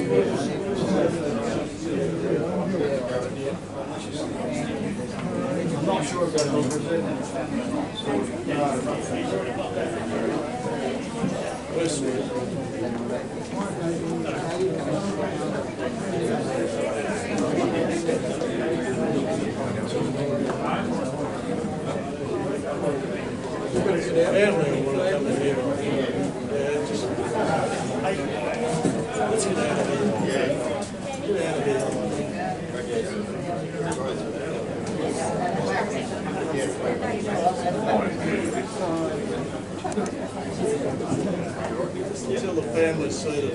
I'm not sure about until the family's seated.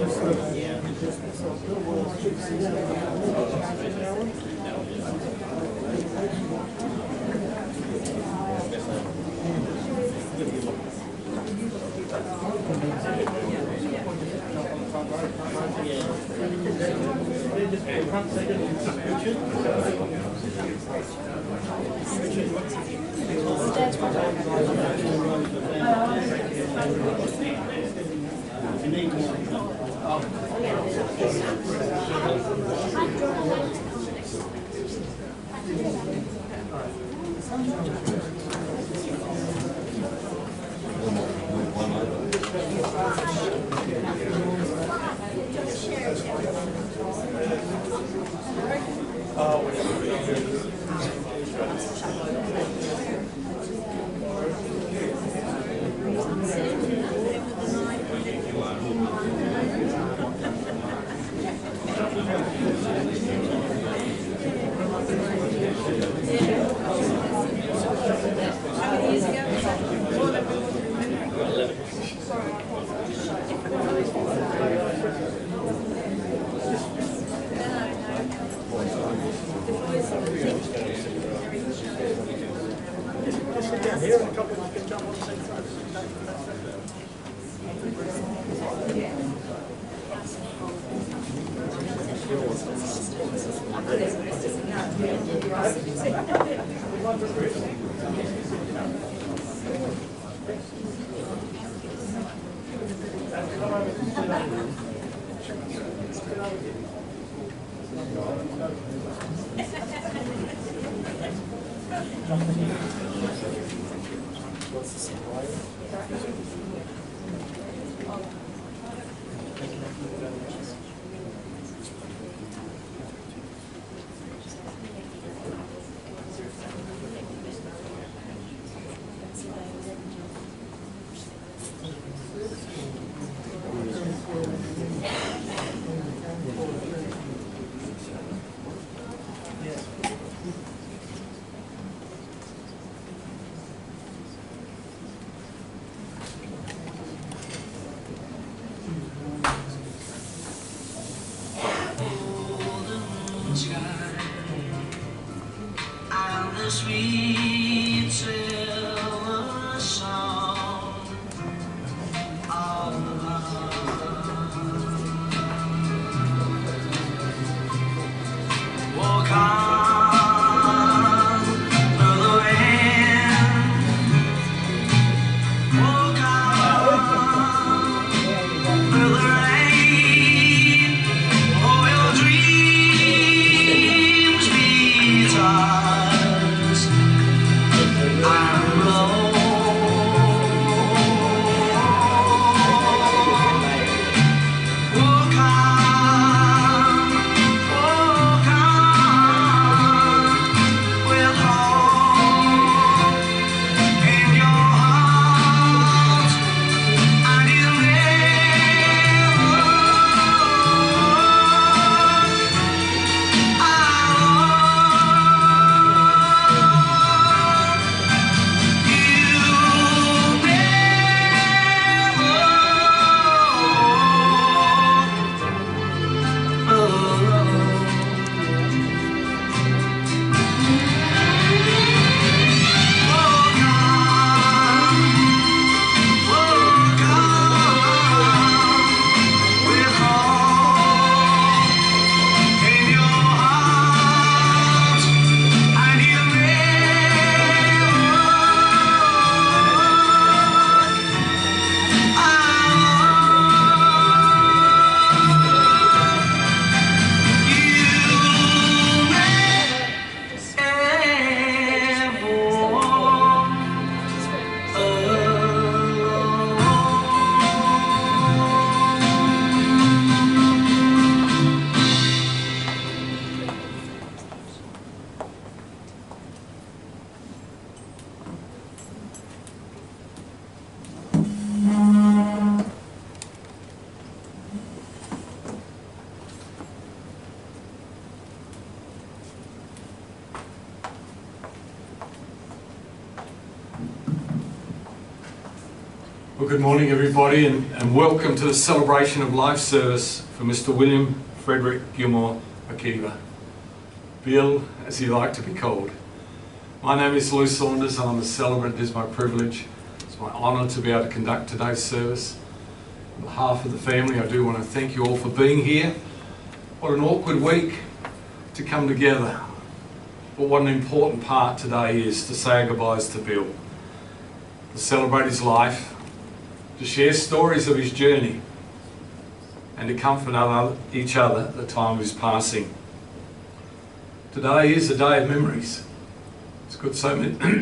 Well, good morning everybody, and welcome to the Celebration of Life service for Mr. William Frederick Gilmore McIver, Bill as he liked to be called. My name is Lou Saunders and I'm a celebrant. It is my privilege, it's my honour to be able to conduct today's service. On behalf of the family, I do want to thank you all for being here. What an awkward week to come together, but what an important part today is to say our goodbyes to Bill, to celebrate his life, to share stories of his journey, and to comfort each other at the time of his passing. Today is a day of memories. It's good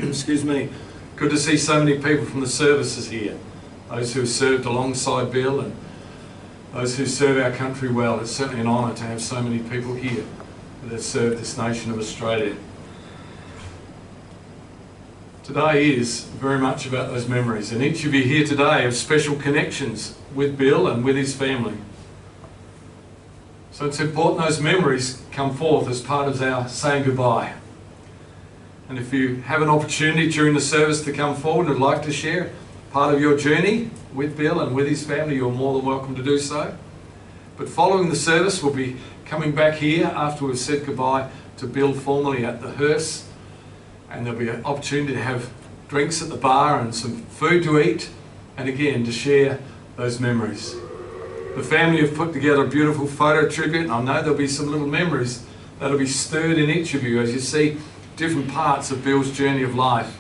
excuse me, good to see so many people from the services here, those who have served alongside Bill and those who serve our country well. It's certainly an honour to have so many people here that have served this nation of Australia. Today is very much about those memories, and each of you here today have special connections with Bill and with his family. So it's important those memories come forth as part of our saying goodbye. And if you have an opportunity during the service to come forward and would like to share part of your journey with Bill and with his family, you're more than welcome to do so. But following the service, we'll be coming back here after we've said goodbye to Bill formally at the hearse. And there'll be an opportunity to have drinks at the bar and some food to eat, and again to share those memories. The family have put together a beautiful photo tribute, and I know there'll be some little memories that'll be stirred in each of you as you see different parts of Bill's journey of life.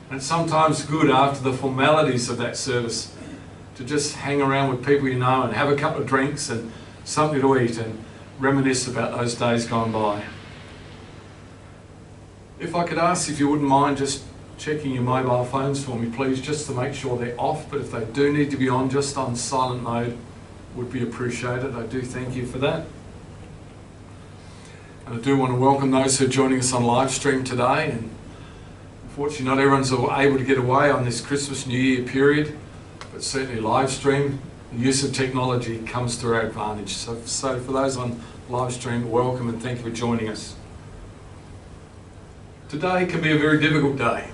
And it's sometimes good after the formalities of that service to just hang around with people you know and have a couple of drinks and something to eat and reminisce about those days gone by. If I could ask if you wouldn't mind just checking your mobile phones for me, please, just to make sure they're off, but if they do need to be on, just on silent mode, would be appreciated. I do thank you for that. And I do want to welcome those who are joining us on live stream today. And unfortunately, not everyone's able to get away on this Christmas New Year period, but certainly live stream, the use of technology comes to our advantage. So for those on live stream, welcome and thank you for joining us. Today can be a very difficult day.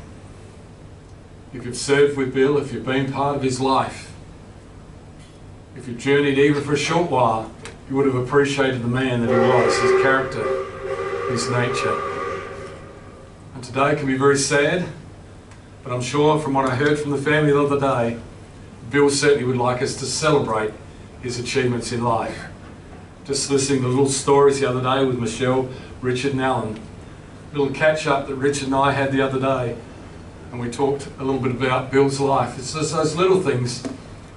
If you've served with Bill, if you've been part of his life, if you've journeyed even for a short while, you would have appreciated the man that he was, his character, his nature. And today can be very sad, but I'm sure from what I heard from the family the other day, Bill certainly would like us to celebrate his achievements in life. Just listening to little stories the other day with Michelle, Richard and Alan, little catch up that Richard and I had the other day, and we talked a little bit about Bill's life. It's just those little things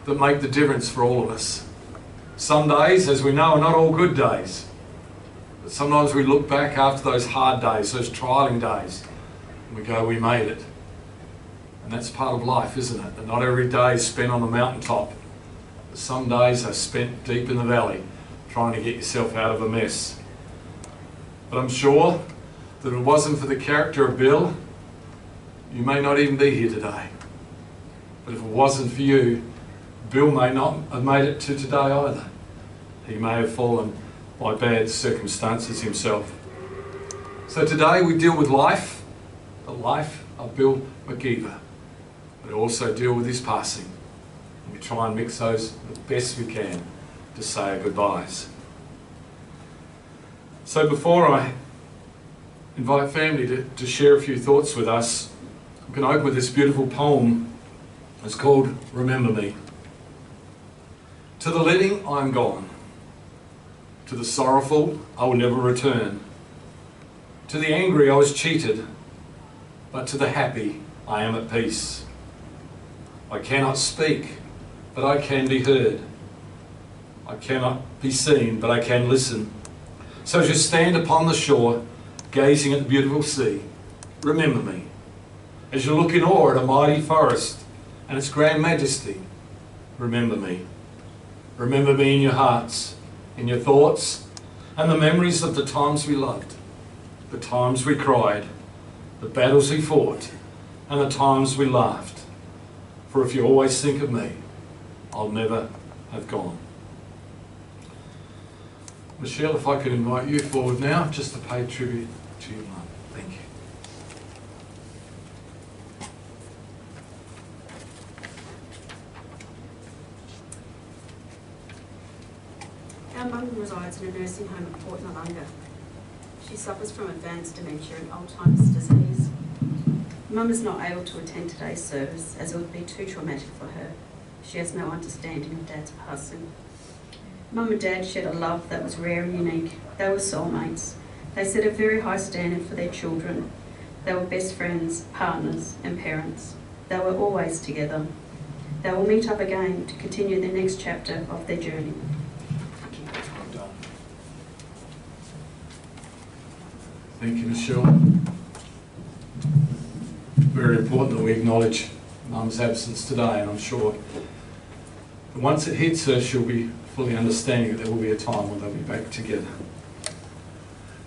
that make the difference for all of us. Some days, as we know, are not all good days, but sometimes we look back after those hard days, those trialing days, and we go, we made it. And that's part of life, isn't it? That not every day is spent on the mountaintop. Some days are spent deep in the valley, trying to get yourself out of a mess. But I'm sure that if it wasn't for the character of Bill, you may not even be here today. But if it wasn't for you, Bill may not have made it to today either. He may have fallen by bad circumstances himself. So today we deal with life, the life of Bill McIver, but also deal with his passing. And we try and mix those the best we can to say our goodbyes. So before I invite family to share a few thoughts with us, I'm going to open with this beautiful poem. It's called Remember Me. To the living I am gone, to the sorrowful I will never return, to the angry I was cheated, but to the happy I am at peace. I cannot speak, but I can be heard. I cannot be seen, but I can listen. So as you stand upon the shore, gazing at the beautiful sea, remember me. As you look in awe at a mighty forest and its grand majesty, remember me. Remember me in your hearts, in your thoughts, and the memories of the times we loved, the times we cried, the battles we fought, and the times we laughed. For if you always think of me, I'll never have gone. Michelle, if I could invite you forward now, just to pay tribute to your mum. Thank you. mum resides in a nursing home at Port Noarlunga. She suffers from advanced dementia and Alzheimer's disease. Mum is not able to attend today's service as it would be too traumatic for her. She has no understanding of Dad's passing. Mum and Dad shared a love that was rare and unique. They were soulmates. They set a very high standard for their children. They were best friends, partners and parents. They were always together. They will meet up again to continue the next chapter of their journey. Thank you. Well done. Thank you, Michelle. Very important that we acknowledge Mum's absence today, and I'm sure that once it hits her, she'll be fully understanding that there will be a time when they'll be back together.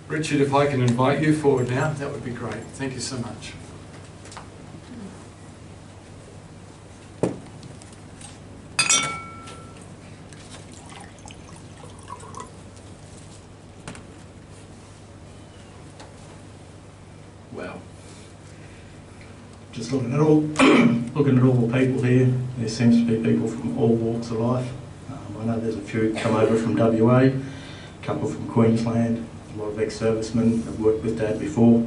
Richard, if I can invite you forward now, that would be great. Thank you so much. Well, just looking at all looking at all the people here, there seems to be people from all walks of life. I know there's a few come over from WA, a couple from Queensland, a lot of ex-servicemen have worked with Dad before.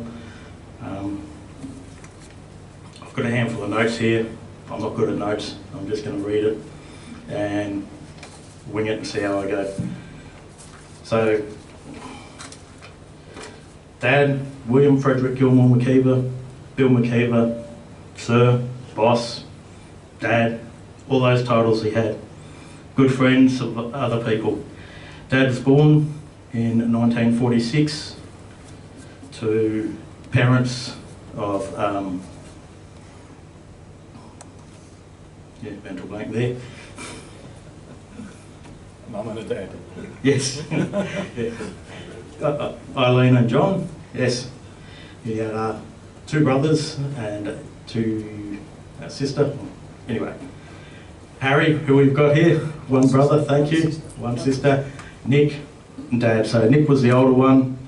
I've got a handful of notes here. I'm not good at notes. I'm just going to read it and wing it and see how I go. So, Dad, William Frederick Gilmore McIver, Bill McIver, Sir, Boss, Dad, all those titles he had. Good friends of other people. Dad was born in 1946 to parents of, mental blank there. Mum and a dad. Yes. Yeah. Eileen and John, yes. He had 2 brothers and 2 sister. Anyway, Harry, who we've got here, 1 brother, thank you, 1 sister, Nick and Dad. So Nick was the older one,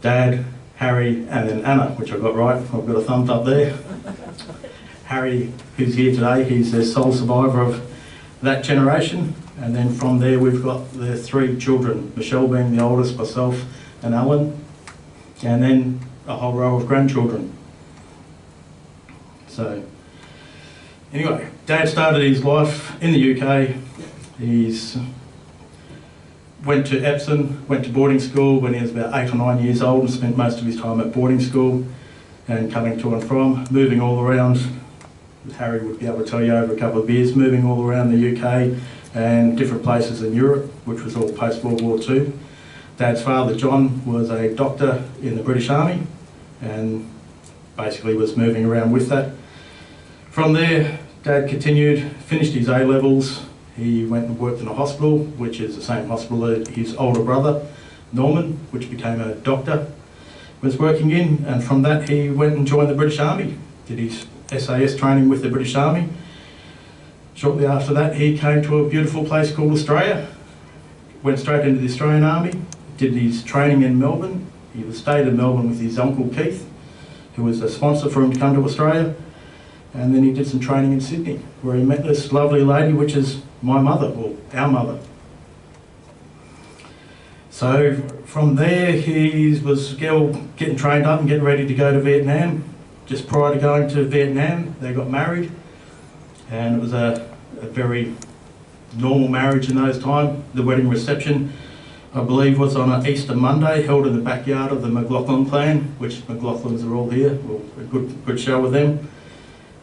Dad, Harry, and then Anna, which I got right. I've got a thumbs up there. Harry, who's here today, he's the sole survivor of that generation. And then from there we've got the 3 children, Michelle being the oldest, myself and Alan, and then a whole row of grandchildren. So, anyway, Dad started his life in the UK. He's went to Epsom, went to boarding school when he was about 8 or 9 years old and spent most of his time at boarding school and coming to and from, moving all around. Harry would be able to tell you over a couple of years, moving all around the UK and different places in Europe, which was all post-World War II. Dad's father, John, was a doctor in the British Army and basically was moving around with that. From there, Dad continued, finished his A-levels. He went and worked in a hospital, which is the same hospital that his older brother, Norman, which became a doctor, was working in. And from that, he went and joined the British Army, did his SAS training with the British Army. Shortly after that, he came to a beautiful place called Australia, went straight into the Australian Army, did his training in Melbourne. He stayed in Melbourne with his uncle Keith, who was a sponsor for him to come to Australia. And then he did some training in Sydney, where he met this lovely lady, which is my mother, or our mother. So from there, he was getting trained up and getting ready to go to Vietnam. Just prior to going to Vietnam, they got married, and it was a very normal marriage in those times. The wedding reception, I believe, was on an Easter Monday, held in the backyard of the McLaughlin clan, which McLaughlins are all here. Well, a good show with them.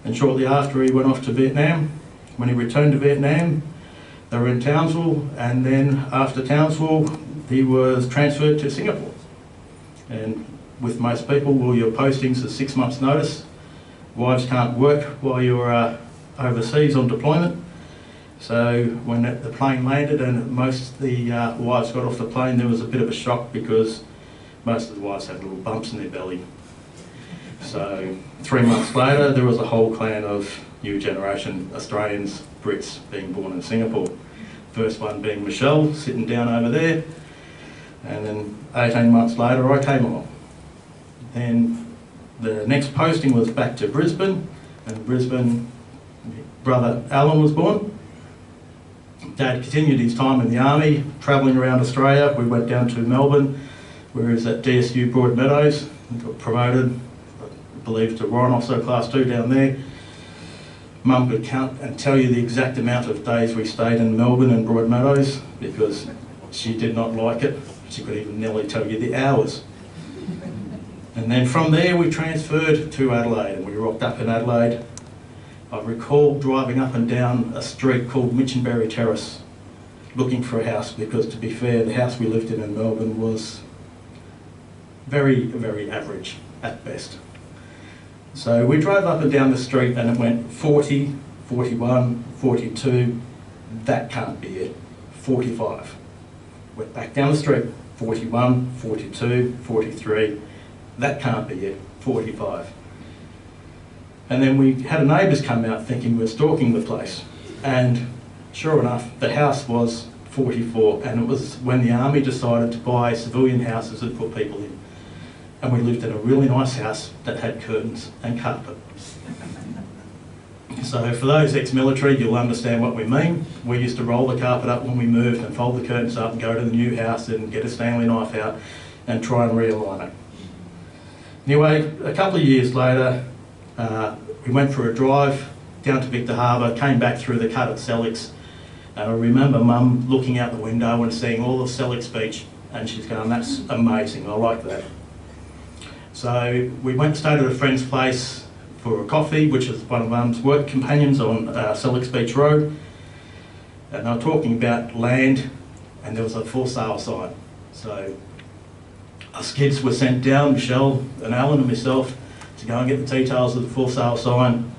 And shortly after, he went off to Vietnam. When he returned to Vietnam, they were in Townsville, and then after Townsville, he was transferred to Singapore. And with most people, well, your postings are 6 months' notice. Wives can't work while you're overseas on deployment. So when the plane landed and most of the wives got off the plane, there was a bit of a shock because most of the wives had little bumps in their belly. So 3 months later, there was a whole clan of new generation Australians, Brits, being born in Singapore. First one being Michelle, sitting down over there. And then 18 months later, I came along. Then the next posting was back to Brisbane, and Brisbane, brother Alan was born. Dad continued his time in the army, travelling around Australia. We went down to Melbourne, where he was at DSU Broadmeadows, got promoted, I believe, to Warrant Officer Class 2 down there. Mum could count and tell you the exact amount of days we stayed in Melbourne and Broadmeadows because she did not like it. She could even nearly tell you the hours. And then from there we transferred to Adelaide, and we rocked up in Adelaide. I recall driving up and down a street called Minchinbury Terrace looking for a house because, to be fair, the house we lived in Melbourne was very, very average at best. So we drove up and down the street and it went 40, 41, 42, that can't be it, 45. Went back down the street, 41, 42, 43, that can't be it, 45. And then we had neighbours come out thinking we were stalking the place. And sure enough, the house was 44, and it was when the army decided to buy civilian houses and put people in. And we lived in a really nice house that had curtains and carpet. So for those ex-military, you'll understand what we mean. We used to roll the carpet up when we moved and fold the curtains up and go to the new house and get a Stanley knife out and try and realign it. Anyway, a couple of years later, we went for a drive down to Victor Harbour, came back through the cut at Sellex, and I remember Mum looking out the window and seeing all of Sellex Beach, and she's going, "That's amazing, I like that." So we went and stayed at a friend's place for a coffee, which is one of Mum's work companions on Sellex Beach Road, and they were talking about land, and there was a for sale sign. So us kids were sent down, Michelle and Alan and myself, to go and get the details of the for sale sign.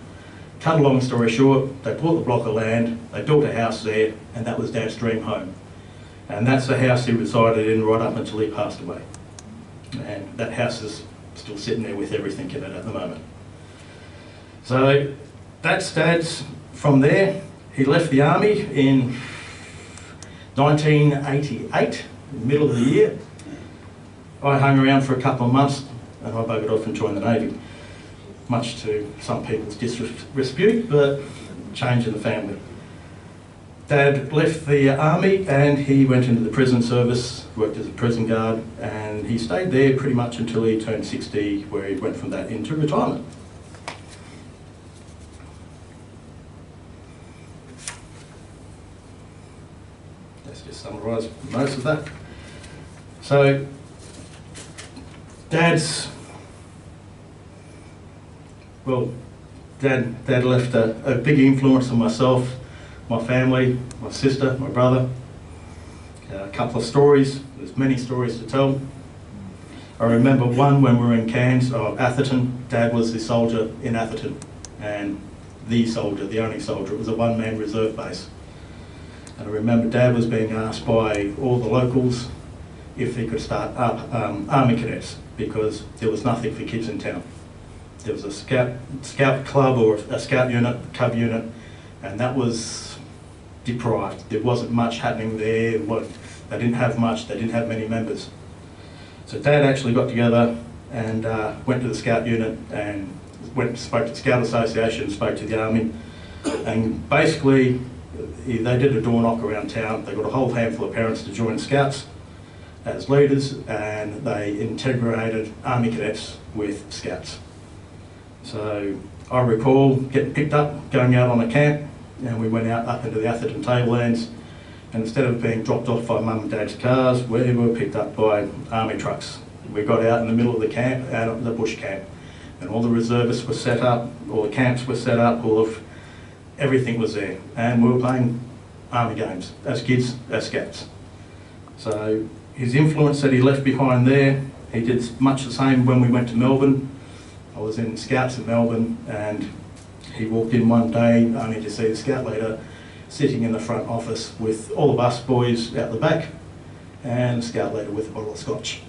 Cut a long story short, they bought the block of land, they built a house there, and that was Dad's dream home. And that's the house he resided in right up until he passed away. And that house is still sitting there with everything in it at the moment. So that's Dad's. From there, he left the army in 1988, in the middle of the year. I hung around for a couple of months and I buggered off and joined the Navy. Much to some people's disrepute, but change in the family. Dad left the army and he went into the prison service, worked as a prison guard, and he stayed there pretty much until he turned 60, where he went from that into retirement. Let's just summarise most of that. So, Dad left a big influence on myself, my family, my sister, my brother. A couple of stories, there's many stories to tell. I remember one when we were in Cairns, Atherton. Dad was the soldier in Atherton, and the soldier, the only soldier. It was a one-man reserve base. And I remember Dad was being asked by all the locals if he could start up army cadets, because there was nothing for kids in town. There was a scout club or a scout unit, cub unit, and that was deprived. There wasn't much happening there. They didn't have much, they didn't have many members. So Dad actually got together and went to the scout unit and went and spoke to the Scout Association, spoke to the army, and basically they did a door knock around town. They got a whole handful of parents to join Scouts as leaders, and they integrated army cadets with Scouts. So I recall getting picked up, going out on a camp, and we went out up into the Atherton tablelands, and instead of being dropped off by Mum and Dad's cars, we were picked up by army trucks. We got out in the middle of the camp, out of the bush camp, and all the reservists were set up, all the camps were set up, everything was there, and we were playing army games as kids, as Scouts. So his influence that he left behind there, he did much the same when we went to Melbourne. I was in Scouts in Melbourne, and he walked in one day only to see the Scout leader sitting in the front office with all of us boys out the back, and the Scout leader with a bottle of scotch.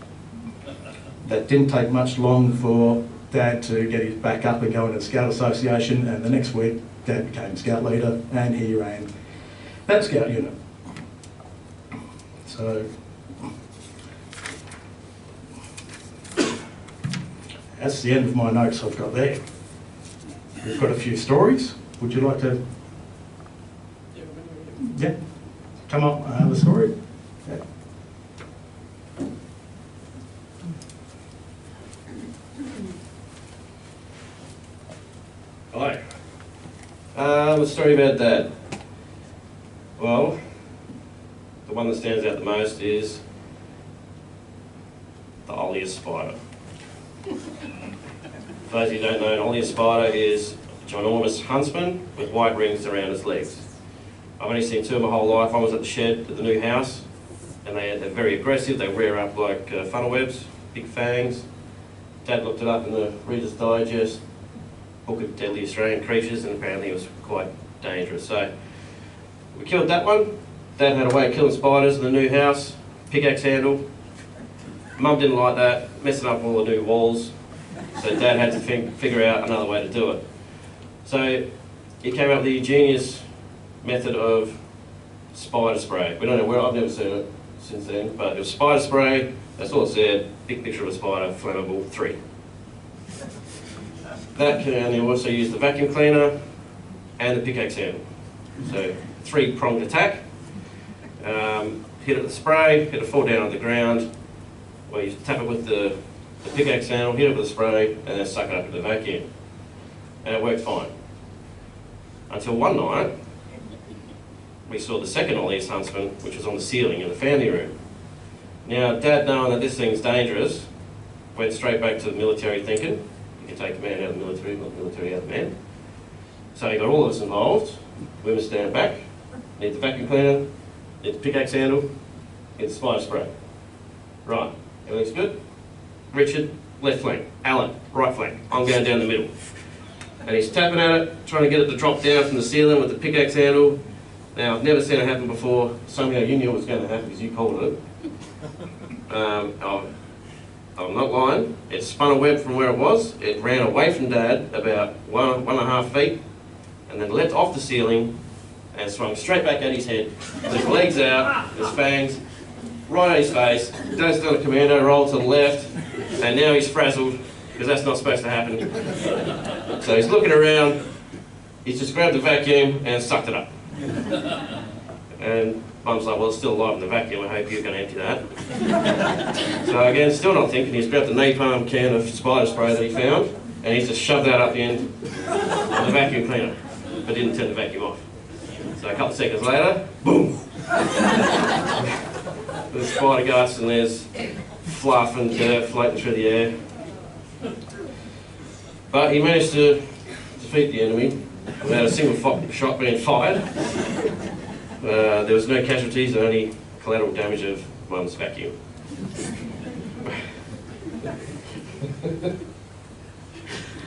That didn't take much long for Dad to get his back up and go into the Scout Association, and the next week Dad became Scout leader and he ran that Scout unit. So that's the end of my notes I've got there. We've got a few stories. Would you like to? Yeah. come up and have a story. Yeah. Hello. A story about Dad. Well, the one that stands out the most is the Ollier spider. For those of you who don't know, an Ollier spider is a ginormous huntsman with white rings around its legs. I've only seen two in my whole life. One was at the shed at the new house, and they're very aggressive. They rear up like funnel webs, big fangs. Dad looked it up in the Reader's Digest book of deadly Australian creatures, and apparently it was quite dangerous. So we killed that one. Dad had a way of killing spiders in the new house, pickaxe handle. Mum didn't like that, messing up all the new walls. So Dad had to figure out another way to do it. So he came up with the ingenious method of spider spray. We don't know where, I've never seen it since then, but it was spider spray, that's all it said, big picture of a spider, flammable, 3. That can only also use the vacuum cleaner and the pickaxe handle. So 3-pronged attack. Hit it with the spray, hit it fall down on the ground, or you tap it with the pickaxe handle, hit it with the spray, and then suck it up with the vacuum. And it worked fine. Until one night, we saw the second Ollier's huntsman, which was on the ceiling in the family room. Now, Dad, knowing that this thing's dangerous, went straight back to the military thinking, you can take the man out of the military, not the military out of the man. So he got all of us involved. Women stand back, need the vacuum cleaner, need the pickaxe handle, need the spider spray. Right, everything's good. Richard, left flank. Alan, right flank. I'm going down the middle. And he's tapping at it, trying to get it to drop down from the ceiling with the pickaxe handle. Now, I've never seen it happen before. Somehow you knew it was going to happen because you called it. I'm not lying. It spun a web from where it was. It ran away from Dad about 1.5 feet, and then leapt off the ceiling and swung straight back at his head. With his legs out, his fangs, right at his face. Dad's done a commando roll to the left, and now he's frazzled because that's not supposed to happen. So he's looking around. He's just grabbed the vacuum and sucked it up. And Mum's like, well, it's still alive in the vacuum, I hope you're going to empty that. So again, still not thinking, he's grabbed the napalm can of spider spray that he found, and he's just shoved that up the end of the vacuum cleaner, but didn't turn the vacuum off. So a couple of seconds later, boom! There's spider guts and there's fluff and dirt floating through the air. But he managed to defeat the enemy without a single shot being fired. There was no casualties and only collateral damage of Mum's vacuum.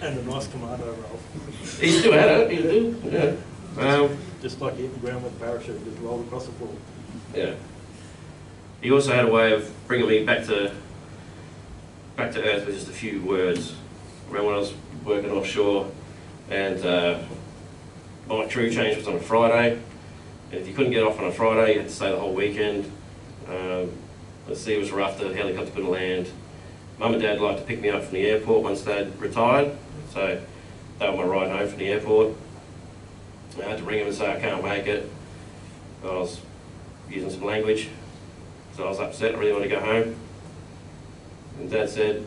And a nice commando roll. He still had it, he did, yeah. Just like hitting the ground with a parachute, just rolled across the floor. Yeah. He also had a way of bringing me back to earth with just a few words. I remember when I was working offshore and my crew change was on a Friday. And if you couldn't get off on a Friday, you had to stay the whole weekend. The sea was rough, the helicopter couldn't land. Mum and Dad liked to pick me up from the airport once they'd retired, so they were my ride home from the airport. I had to ring them and say I can't make it. I was using some language, so I was upset, I really wanted to go home. And Dad said,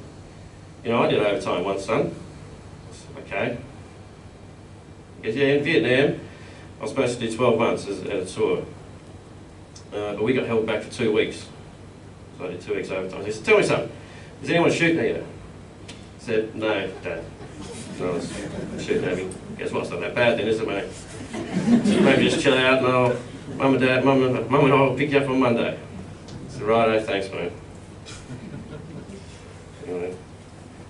you know, I did overtime once, son. I said, okay. He goes, yeah, in Vietnam, I was supposed to do 12 months at a tour, but we got held back for 2 weeks. So I did 2 weeks overtime. He said, tell me something, is anyone shooting at you? I said, no, Dad. So I was shooting at me. Guess what, it's not that bad then, is it, mate? Maybe just chill out and Mum and I will pick you up on Monday. I said, righto, thanks, mate. Anyway,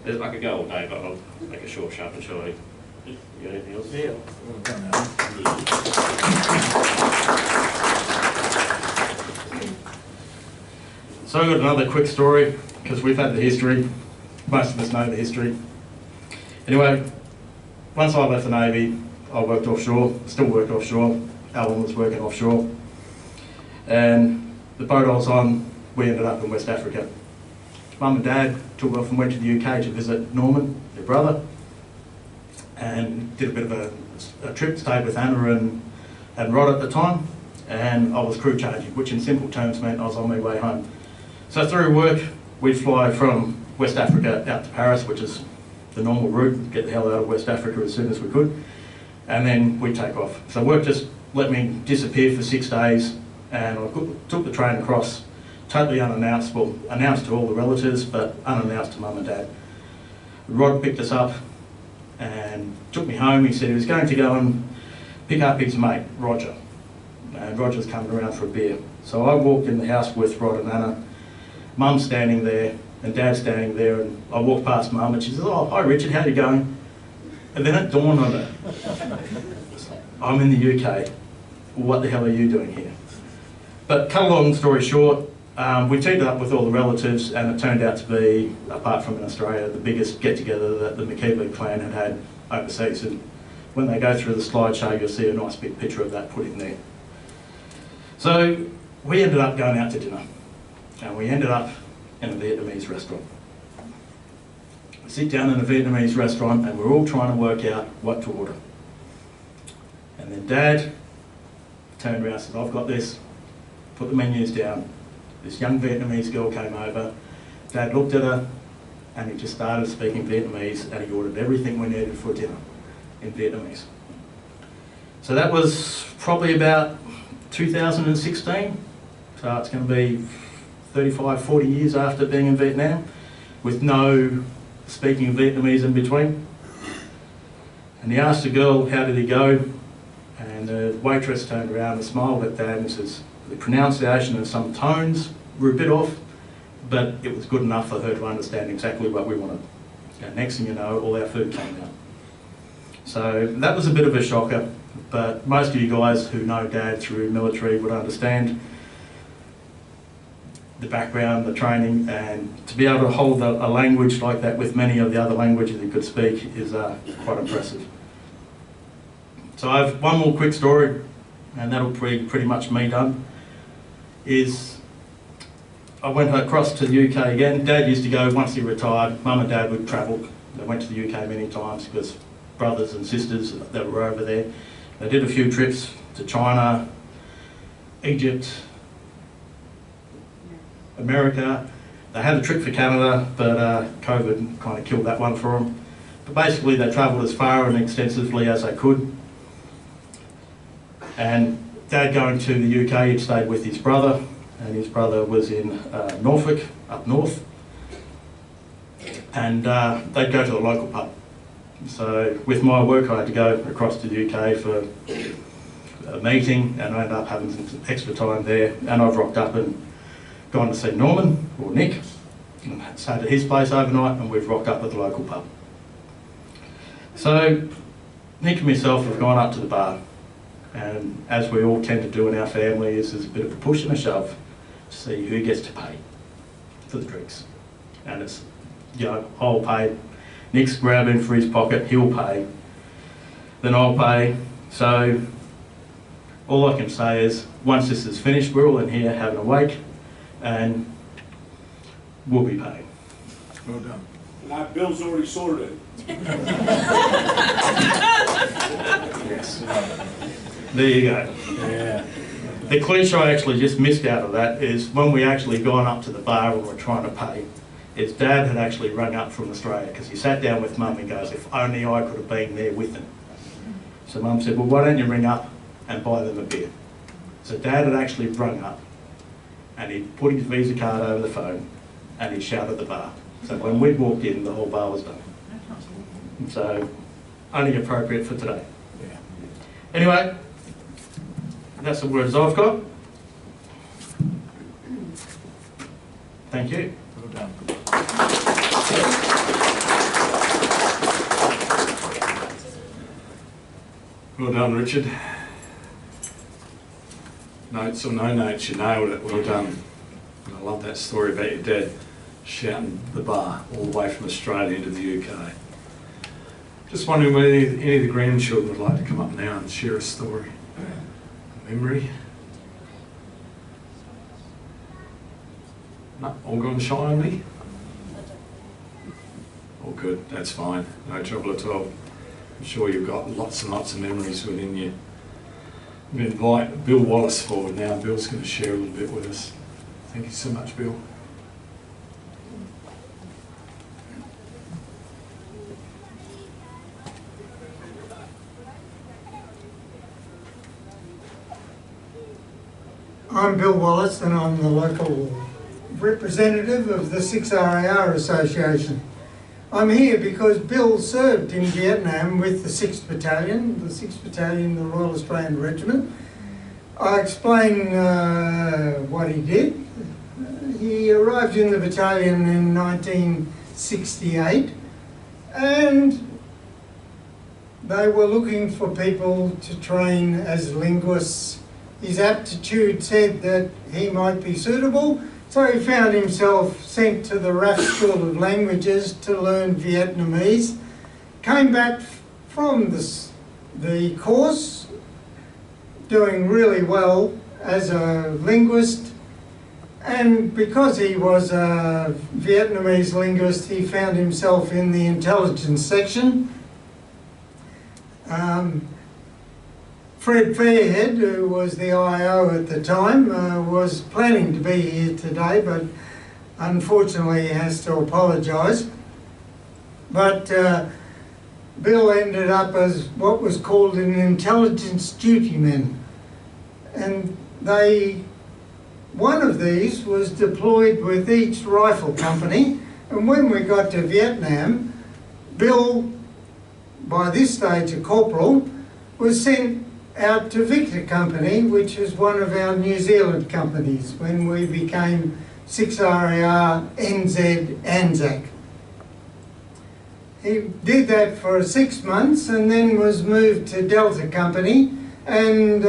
I could go all day, but I'll make it short, sharp and shiny. You got anything else? Yeah. So I've got another quick story, because we've had the history. Most of us know the history. Anyway, once I left the Navy, I worked offshore, still worked offshore. Alan was working offshore. And the boat I was on, we ended up in West Africa. Mum and Dad took off and went to the UK to visit Norman, their brother, and did a bit of a trip, stayed with Anna and Rod at the time. and I was crew changing, which in simple terms meant I was on my way home. So through work, we'd fly from West Africa out to Paris, which is the normal route, get the hell out of West Africa as soon as we could, and then we'd take off. So work just let me disappear for 6 days, and I took the train across, totally unannounced, well, announced to all the relatives, but unannounced to Mum and Dad. Rod picked us up and took me home. He said he was going to go and pick up his mate, Roger. And Roger's coming around for a beer. So I walked in the house with Rod and Anna. Mum's standing there and Dad's standing there, and I walked past Mum and she says, "Oh, hi Richard, how you going?" And then it dawned on her, I'm in the UK, what the hell are you doing here? But cut a long story short, we teamed up with all the relatives, and it turned out to be, apart from in Australia, the biggest get-together that the McIver clan had overseas. And when they go through the slideshow, you'll see a nice big picture of that put in there. So we ended up going out to dinner, and we ended up in a Vietnamese restaurant. We sit down in a Vietnamese restaurant, and we're all trying to work out what to order. And then Dad turned around and said, "I've got this," put the menus down. This young Vietnamese girl came over. Dad looked at her, and he just started speaking Vietnamese, and he ordered everything we needed for dinner in Vietnamese. So that was probably about 2016. So it's going to be 35, 40 years after being in Vietnam, with no speaking of Vietnamese in between. And he asked the girl, "How did he go?" And the waitress turned around and smiled at Dad and says, the pronunciation and some tones were a bit off, but it was good enough for her to understand exactly what we wanted. And next thing you know, all our food came out. So that was a bit of a shocker, but most of you guys who know Dad through military would understand the background, the training, and to be able to hold a language like that with many of the other languages he could speak is quite impressive. So I have one more quick story, and that'll be pretty much me done. I went across to the UK again. Dad used to go, once he retired, Mum and Dad would travel. They went to the UK many times because brothers and sisters that were over there. They did a few trips to China, Egypt, America. They had a trip for Canada, but COVID kind of killed that one for them. But basically they travelled as far and extensively as they could. And Dad going to the UK, he'd stayed with his brother, and his brother was in Norfolk, up north. And they'd go to the local pub. So with my work I had to go across to the UK for a meeting, and I ended up having some extra time there, and I've rocked up and gone to see Norman, or Nick, and stayed at his place overnight, and we've rocked up at the local pub. So Nick and myself have gone up to the bar, and as we all tend to do in our families, there's a bit of a push and a shove to see who gets to pay for the drinks. And it's, you know, I'll pay, Nick's grabbing for his pocket, he'll pay, then I'll pay. So all I can say is, once this is finished, we're all in here having a wake, and we'll be paid. Well done. That bill's already sorted. Yes. There you go. Yeah. The cliche I actually just missed out of that is when we actually gone up to the bar and we're trying to pay, his Dad had actually rung up from Australia because he sat down with Mum and goes, "If only I could have been there with them." So Mum said, "Well, why don't you ring up and buy them a beer?" So Dad had actually rung up and he put his Visa card over the phone and he shouted at the bar. So when we walked in, the whole bar was done. So only appropriate for today. Yeah. Anyway, that's the words I've got. Thank you. Well done. Well done, Richard. Notes or no notes, you nailed it. Well done. And I love that story about your dad shouting the bar all the way from Australia into the UK. Just wondering whether any of the grandchildren would like to come up now and share a story, a memory. No, all gone shy on me? All good, that's fine, no trouble at all. I'm sure you've got lots and lots of memories within you. I'm going to invite Bill Wallace forward now. Bill's going to share a little bit with us. Thank you so much, Bill. I'm Bill Wallace and I'm the local representative of the 6RAR Association. I'm here because Bill served in Vietnam with the 6th Battalion, the Royal Australian Regiment. I'll explain what he did. He arrived in the battalion in 1968 and they were looking for people to train as linguists. His aptitude said that he might be suitable, so he found himself sent to the RAF School of Languages to learn Vietnamese. Came back from the course doing really well as a linguist, and because he was a Vietnamese linguist, he found himself in the intelligence section. Fred Fairhead, who was the IO at the time, was planning to be here today, but unfortunately has to apologise. But Bill ended up as what was called an intelligence dutyman. And one of these was deployed with each rifle company. And when we got to Vietnam, Bill, by this stage a corporal, was sent out to Victor Company, which was one of our New Zealand companies when we became 6RAR NZ ANZAC. He did that for 6 months and then was moved to Delta Company and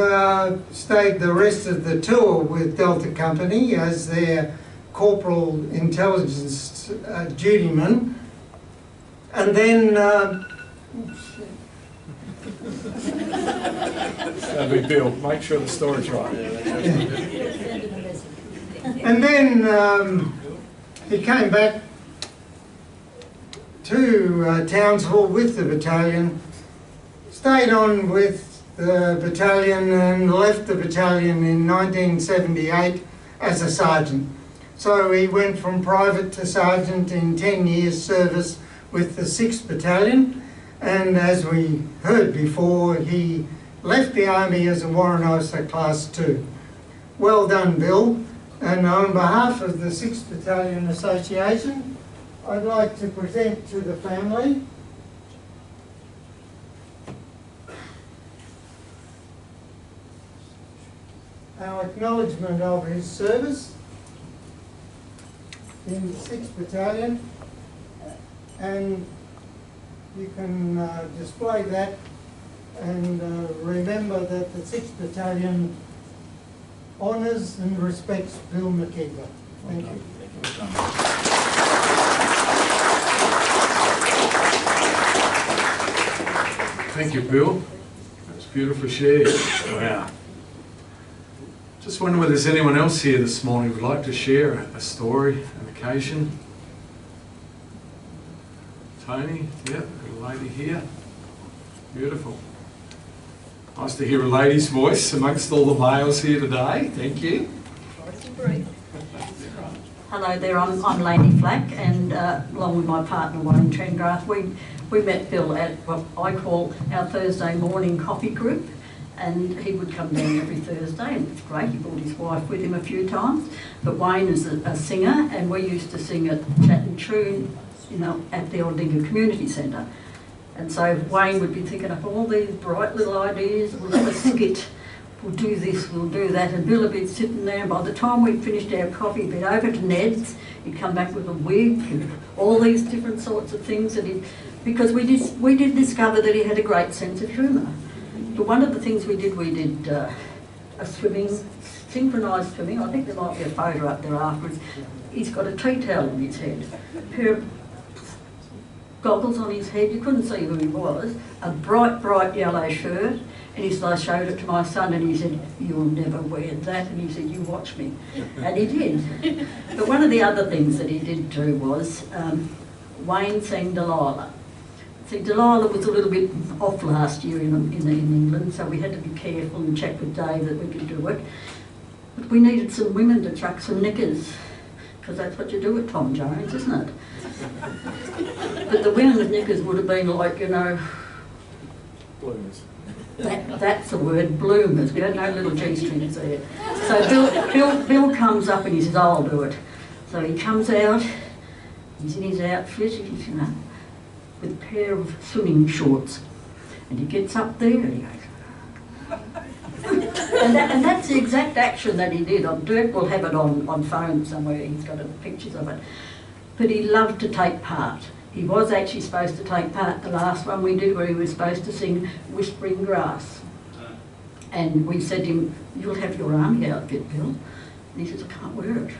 stayed the rest of the tour with Delta Company as their corporal intelligence dutyman. And then That'd be Bill. Make sure the story's right. And then he came back to Townsville with the battalion, stayed on with the battalion and left the battalion in 1978 as a sergeant. So he went from private to sergeant in 10 years service with the 6th Battalion, and as we heard before, he left the Army as a Warrant Officer Class 2. Well done, Bill. And on behalf of the 6th Battalion Association, I'd like to present to the family our acknowledgement of his service in the 6th Battalion, and you can display that and remember that the 6th Battalion honours and respects Bill McIver. Thank you. Thank you, Bill. That's beautiful share. Wow. Just wonder whether there's anyone else here this morning who would like to share a story, an occasion. Tony, yeah, got a lady here. Beautiful. Nice to hear a lady's voice amongst all the males here today. Thank you. Hello there, I'm Lady Flack, and along with my partner Wayne Trengrath, we met Bill at what I call our Thursday morning coffee group, and he would come down every Thursday, and it's great. He brought his wife with him a few times, but Wayne is a singer, and we used to sing at Chat and Tune, you know, at the Aldinga Community Centre. And so Wayne would be thinking up all these bright little ideas. We'll have a skit, we'll do this, we'll do that. And Bill would be sitting there, and by the time we'd finished our coffee, he'd been over to Ned's, he'd come back with a wig and all these different sorts of things. Because we did discover that he had a great sense of humour. But one of the things we did a swimming, synchronised swimming. I think there might be a photo up there afterwards. He's got a tea towel on his head, a pair of goggles on his head, you couldn't see who he was, a bright yellow shirt, and I showed it to my son and he said, "You'll never wear that," and he said, "You watch me." And he did. But one of the other things that he did do was, Wayne sang Delilah. See, Delilah was a little bit off last year in England, so we had to be careful and check with Dave that we could do it. But we needed some women to chuck some knickers, because that's what you do at Tom Jones, isn't it? But the women's knickers would have been like, you know, Bloomers. that's the word, bloomers. We had no little G-strings there. So Bill comes up and he says, I'll do it. So he comes out, he's in his outfit, he's, you know, with a pair of swimming shorts. And he gets up there and he goes, and that's the exact action that he did. Dirk will have it on phone somewhere, he's got pictures of it. But he loved to take part. He was actually supposed to take part the last one we did, where he was supposed to sing Whispering Grass. And we said to him, you'll have your army outfit, Bill. And he says, I can't wear it.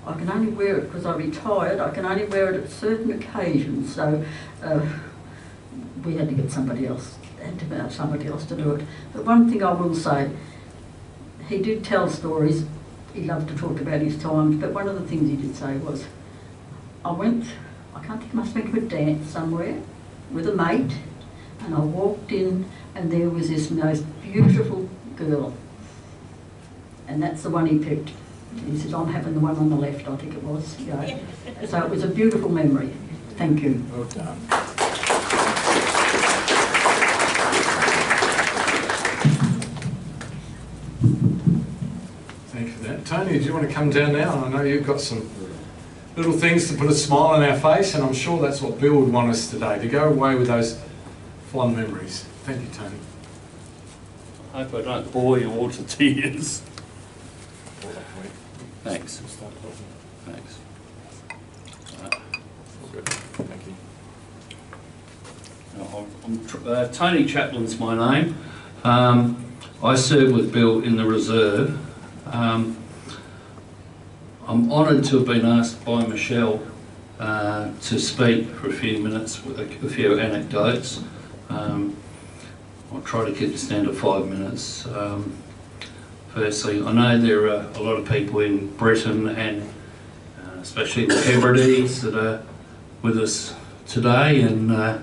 I can only wear it because I retired. I can only wear it at certain occasions. So we had to get somebody else, to do it. But one thing I will say, he did tell stories. He loved to talk about his times. But one of the things he did say was, I can't think, I must have been to a dance somewhere with a mate, and I walked in and there was this most beautiful girl. And that's the one he picked. He said, I'm having the one on the left, I think it was. You know. So it was a beautiful memory. Thank you. Well done. Thank you for that. Tony, do you want to come down now? I know you've got some little things to put a smile on our face, and I'm sure that's what Bill would want us today, to go away with those fond memories. Thank you, Tony. I hope I don't bore you all to tears. Thanks. Thanks. Thank you. Tony Chaplin's my name. I served with Bill in the reserve. I'm honoured to have been asked by Michelle to speak for a few minutes with a few anecdotes. I'll try to keep this down to 5 minutes. Firstly, I know there are a lot of people in Britain and especially the Hebrides that are with us today, and I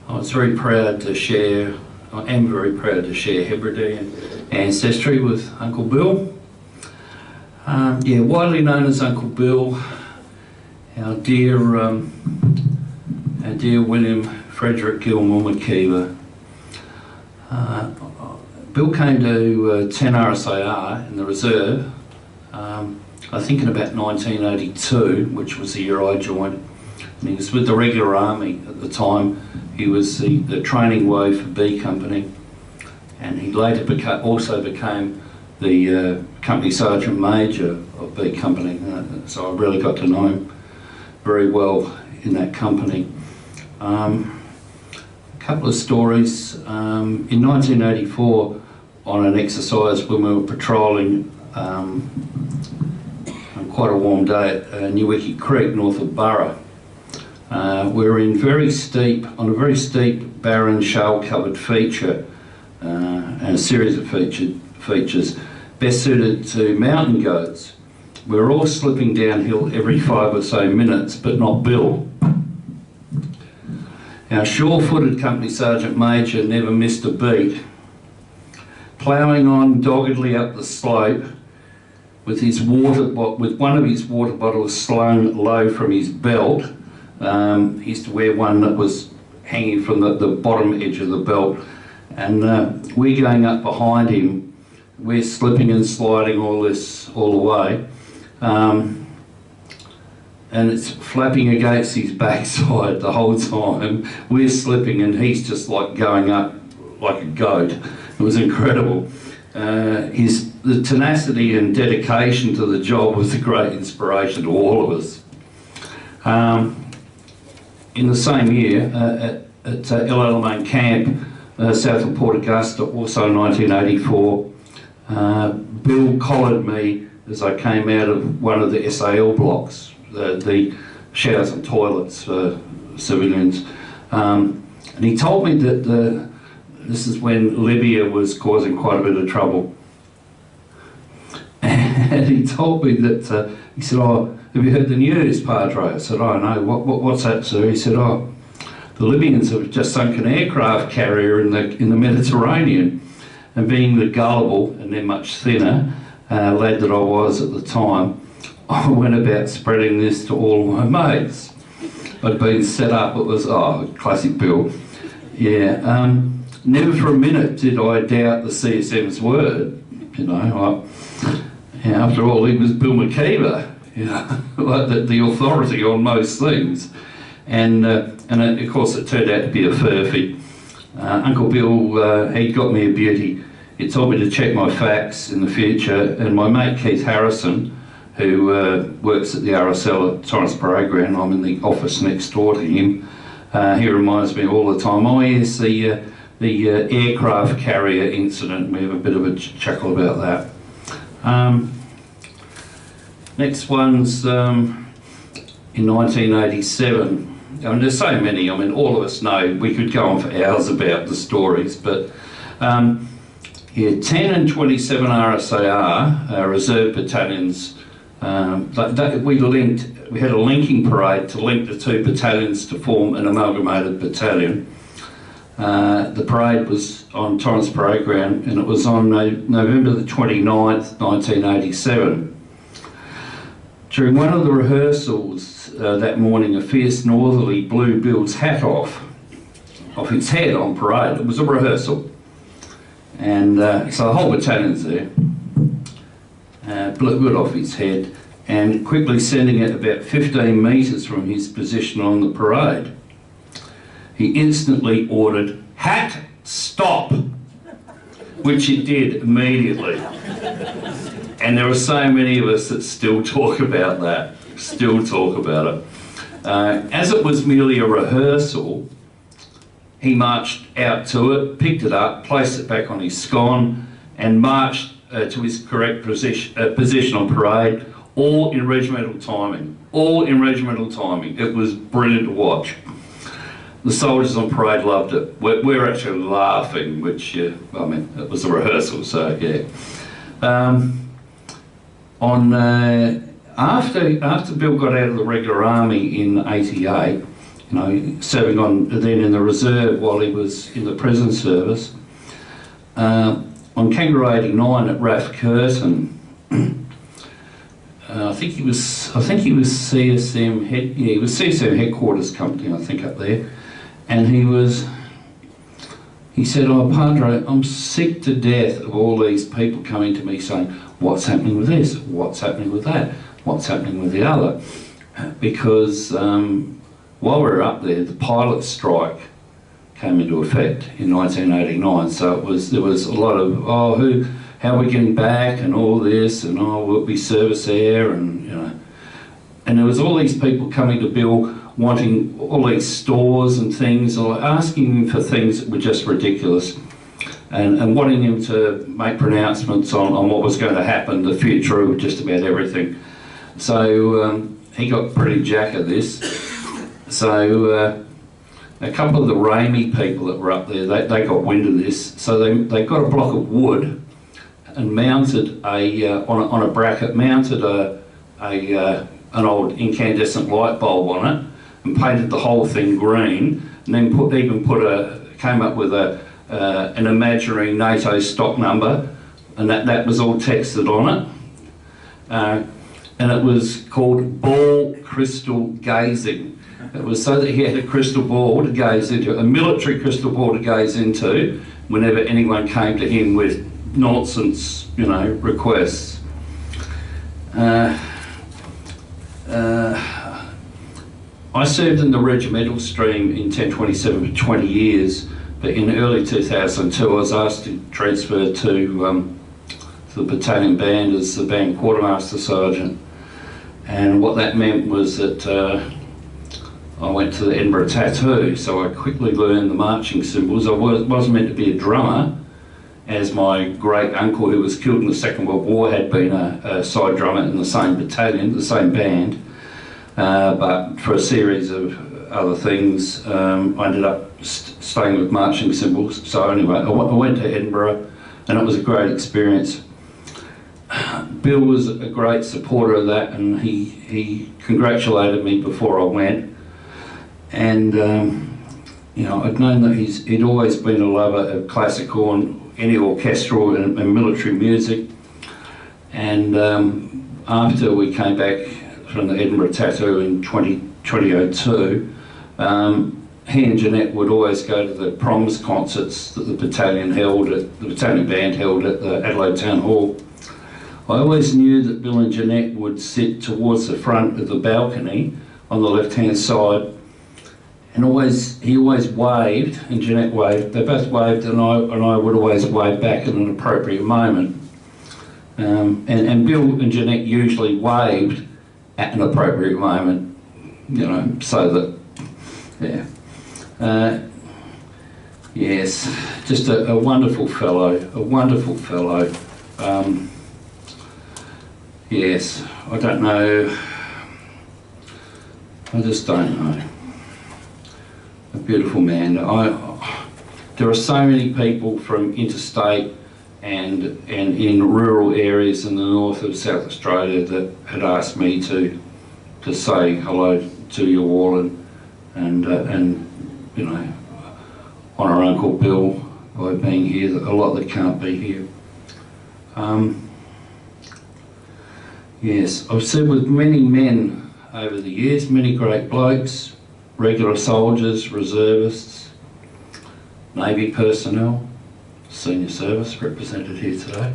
was very proud to share, I am very proud to share Hebridean ancestry with Uncle Bill. Yeah, widely known as Uncle Bill, our dear William Frederick Gilmore McIver. Bill came to 10 RSAR in the reserve, I think in about 1982, which was the year I joined. And he was with the regular army at the time. He was the training way for B Company, and he later also became the Company Sergeant Major of B Company. So I really got to know him very well in that company. Couple of stories. In 1984, on an exercise when we were patrolling on quite a warm day at Newickie Creek, north of Burra, we were on a very steep, barren, shale-covered feature, and a series of features best suited to mountain goats. We were all slipping downhill every 5 or so minutes, but not Bill. Our sure-footed Company Sergeant Major never missed a beat, ploughing on doggedly up the slope with one of his water bottles slung low from his belt. He used to wear one that was hanging from the bottom edge of the belt, and we're going up behind him. We're slipping and sliding all the way. And it's flapping against his backside the whole time. We're slipping and he's just like going up like a goat. It was incredible. The tenacity and dedication to the job was a great inspiration to all of us. In the same year, at El Alamein Camp, south of Port Augusta, also in 1984, Bill collared me as I came out of one of the SAL blocks, the showers and toilets for civilians. And he told me that this is when Libya was causing quite a bit of trouble. And he told me that, he said, "Oh, have you heard the news, Padre?" I said, "Oh no, what's that, sir?" He said, "Oh, the Libyans have just sunk an aircraft carrier in the Mediterranean. And being the gullible and then much thinner lad that I was at the time, I went about spreading this to all my mates. I'd been set up, it was, classic Bill. Yeah, never for a minute did I doubt the CSM's word, you know. After all, he was Bill McIver, you know, like the authority on most things. And of course it turned out to be a furphy. Uncle Bill, he got me a beauty. He told me to check my facts in the future, and my mate Keith Harrison, who works at the RSL at Torrance Parade Ground, I'm in the office next door to him, he reminds me all the time, oh yes, the aircraft carrier incident. We have a bit of a chuckle about that. Next one's in 1987. I mean, there's so many. I mean, all of us know, we could go on for hours about the stories, but yeah, 10 and 27 RSAR, reserve battalions, we had a linking parade to link the two battalions to form an amalgamated battalion. The parade was on Torrance Parade Ground, and it was on November the 29th, 1987. During one of the rehearsals that morning, a fierce northerly blew Bill's hat off his head on parade. It was a rehearsal. And so the whole battalion's there, blew it off his head, and quickly sending it about 15 metres from his position on the parade, he instantly ordered, "Hat, stop!" which it did immediately. And there are so many of us that still talk about that, still talk about it. As it was merely a rehearsal, he marched out to it, picked it up, placed it back on his scone, and marched to his correct position on parade, all in regimental timing. All in regimental timing. It was brilliant to watch. The soldiers on parade loved it. We're actually laughing, which, I mean, it was a rehearsal, so yeah. After Bill got out of the regular army in '88, you know, serving then in the reserve while he was in the prison service, on Kangaroo 89 at RAF Curtin, I think he was CSM he was CSM headquarters company, I think, up there, and he said, "Oh, Padre, I'm sick to death of all these people coming to me saying, what's happening with this? What's happening with that? What's happening with the other?" Because while we were up there, the pilot strike came into effect in 1989. So there was a lot of, how are we getting back, and all this, and will we service air, and you know, and there was all these people coming to Bill wanting all these stores and things, or asking him for things that were just ridiculous, and wanting him to make pronouncements on what was going to happen, the future of just about everything. So he got pretty jack of this. So a couple of the Ramey people that were up there, they got wind of this, so they got a block of wood and mounted on a bracket, mounted an old incandescent light bulb on it, and painted the whole thing green, and then came up with an imaginary NATO stock number, and that was all texted on it, and it was called ball crystal gazing. It was so that he had a crystal ball to gaze into, a military crystal ball to gaze into, whenever anyone came to him with nonsense, you know, requests. I served in the regimental stream in 1027 for 20 years, but in early 2002 I was asked to transfer to the battalion band as the band quartermaster sergeant, and what that meant was that I went to the Edinburgh Tattoo, so I quickly learned the marching symbols. I wasn't meant to be a drummer, as my great uncle who was killed in the Second World War had been a side drummer in the same battalion, the same band, but for a series of other things I ended up staying with marching symbols. So anyway, I went to Edinburgh, and it was a great experience. Bill was a great supporter of that, and he congratulated me before I went, and you know, I'd known that he'd always been a lover of classical and any orchestral and military music. And after we came back from the Edinburgh Tattoo in 2002, he and Jeanette would always go to the proms concerts that the battalion band held at the Adelaide Town Hall. I always knew that Bill and Jeanette would sit towards the front of the balcony on the left-hand side, and he always waved, and Jeanette waved. They both waved, and I would always wave back at an appropriate moment. And Bill and Jeanette usually waved at an appropriate moment, you know, so that, yeah. Yes, just a wonderful fellow, a wonderful fellow. Yes, I don't know, I just don't know. A beautiful man. There are so many people from interstate and in rural areas in the north of South Australia that had asked me to say hello to you all and you know, honour Uncle Bill by being here. A lot that can't be here. Yes, I've said with many men over the years, many great blokes, regular soldiers, reservists, Navy personnel, senior service represented here today.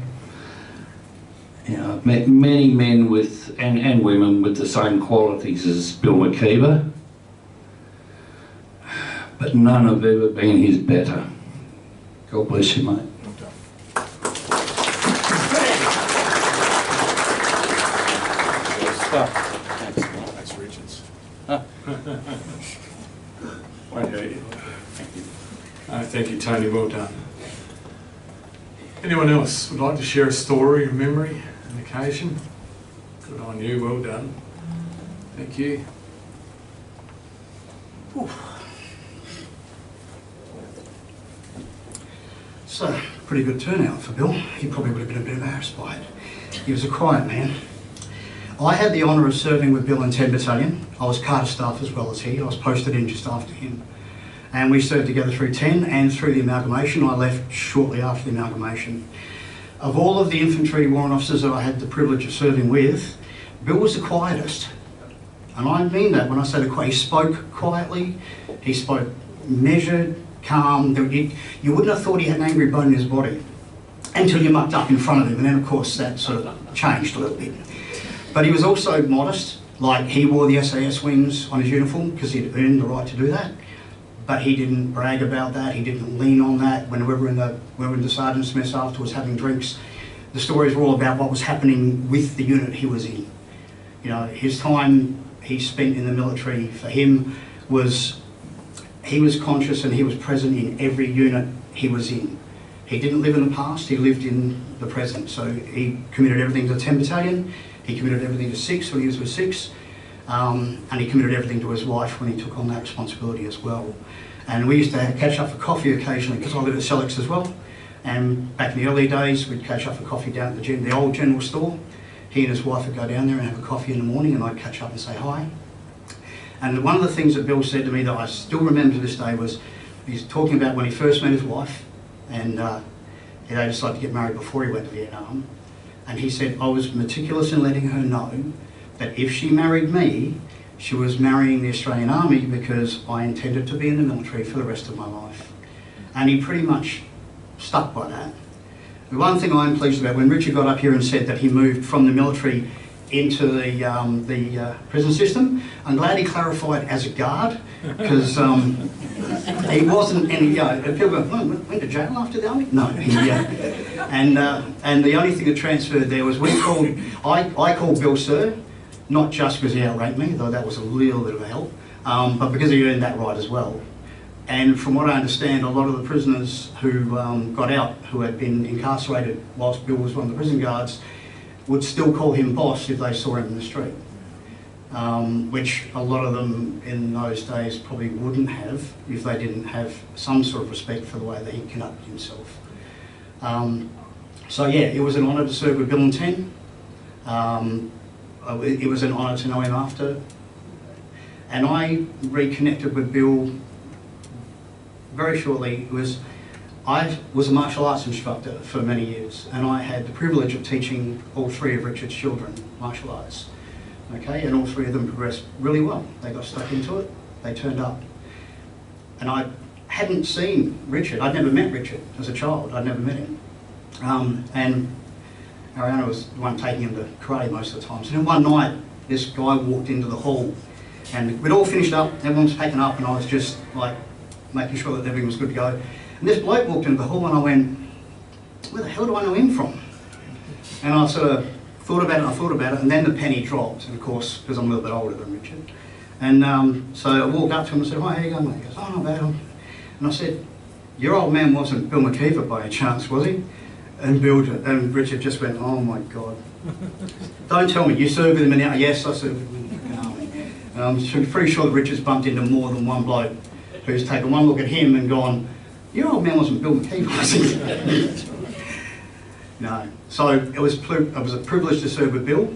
You know, I've met many men with and women with the same qualities as Bill McIver, but none have ever been his better. God bless you, mate. That's Richard's. Won't hurt you. Thank you. Thank you, Tony. Well done. Anyone else would like to share a story, a memory, an occasion? Good on you. Well done. Thank you. It's a pretty good turnout for Bill. He probably would have been a bit embarrassed by it. He was a quiet man. I had the honour of serving with Bill in 10 Battalion. I was Carter staff as well as he. I was posted in just after him. And we served together through 10 and through the amalgamation. I left shortly after the amalgamation. Of all of the infantry warrant officers that I had the privilege of serving with, Bill was the quietest. And I mean that when I say the quiet. He spoke quietly, he spoke measured, calm. You wouldn't have thought he had an angry bone in his body until you mucked up in front of him. And then of course that sort of changed a little bit. But he was also modest, like he wore the SAS wings on his uniform because he'd earned the right to do that. But he didn't brag about that, he didn't lean on that. When we were in the Sergeant's mess afterwards having drinks, the stories were all about what was happening with the unit he was in. You know, his time he spent in the military, for him, he was conscious and he was present in every unit he was in. He didn't live in the past, he lived in the present. So he committed everything to 10 Battalion, he committed everything to 6 when he was with 6, and he committed everything to his wife when he took on that responsibility as well. And we used to catch up for coffee occasionally because I lived at Sellex as well. And back in the early days, we'd catch up for coffee down at the old general store. He and his wife would go down there and have a coffee in the morning, and I'd catch up and say hi. And one of the things that Bill said to me that I still remember to this day was, he's talking about when he first met his wife, and they decided to get married before he went to Vietnam. And he said, I was meticulous in letting her know that if she married me, she was marrying the Australian Army because I intended to be in the military for the rest of my life. And he pretty much stuck by that. The one thing I'm pleased about, when Richard got up here and said that he moved from the military into the prison system, I'm glad he clarified as a guard, because he wasn't any, people go, oh, went to jail after the army? No. And the only thing that transferred there was I called Bill Sir, not just because he outranked me, though that was a little bit of a help, but because he earned that right as well. And from what I understand, a lot of the prisoners who got out, who had been incarcerated whilst Bill was one of the prison guards, would still call him boss if they saw him in the street. Which a lot of them in those days probably wouldn't have if they didn't have some sort of respect for the way that he conducted himself. So yeah, it was an honour to serve with Bill and 10. It was an honour to know him after. And I reconnected with Bill very shortly, I was a martial arts instructor for many years, and I had the privilege of teaching all three of Richard's children martial arts. Okay, and all three of them progressed really well. They got stuck into it, they turned up. And I hadn't seen Richard, I'd never met Richard as a child, I'd never met him. And Ariana was the one taking him to karate most of the times. And then one night, this guy walked into the hall, and we'd all finished up, everyone was packing up, and I was just like making sure that everything was good to go. And this bloke walked into the hall, and I went, where the hell do I know him from? And I sort of thought about it, and then the penny dropped, and of course, because I'm a little bit older than Richard. And so I walked up to him and said, hi, how you going, mate? He goes, oh, not bad. And I said, your old man wasn't Bill McIver by any chance, was he? And Richard just went, oh my God. Don't tell me, you served with him now? Yes, I served with him in the army. And I'm pretty sure that Richard's bumped into more than one bloke who's taken one look at him and gone, your old man wasn't Bill McIver, was he? No. So it was a privilege to serve with Bill.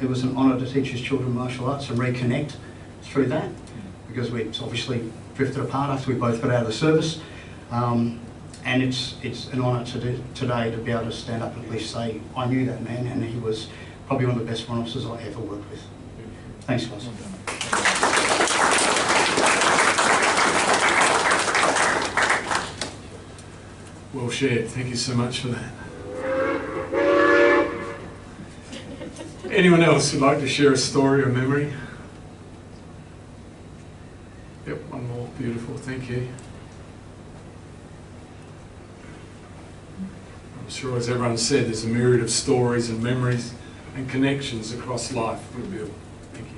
It was an honour to teach his children martial arts and reconnect through that, because we obviously drifted apart after we both got out of the service. And it's an honour today to be able to stand up and at least say, I knew that man, and he was probably one of the best front officers I ever worked with. Thanks, guys. Well shared. Thank you so much for that. Anyone else who'd like to share a story or memory? Yep, one more. Beautiful. Thank you. I'm sure, as everyone said, there's a myriad of stories and memories and connections across life with Bill. Thank you.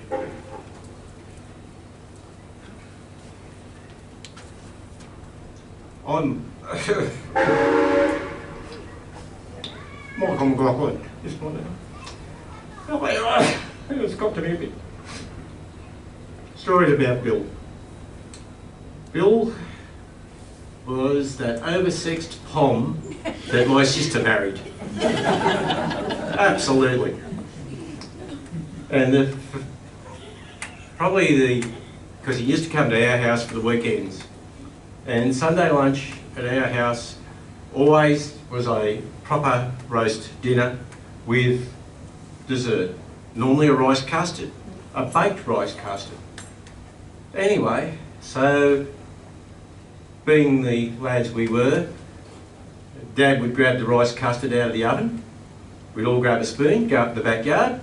I'm Michael McLaughlin this morning. It's got to be a bit. Stories about Bill. Bill was that oversexed pom that my sister married. Absolutely. And because he used to come to our house for the weekends, and Sunday lunch at our house always was a proper roast dinner with dessert. Normally a rice custard, a baked rice custard. Anyway, so being the lads we were, Dad would grab the rice custard out of the oven, we'd all grab a spoon, go up to the backyard,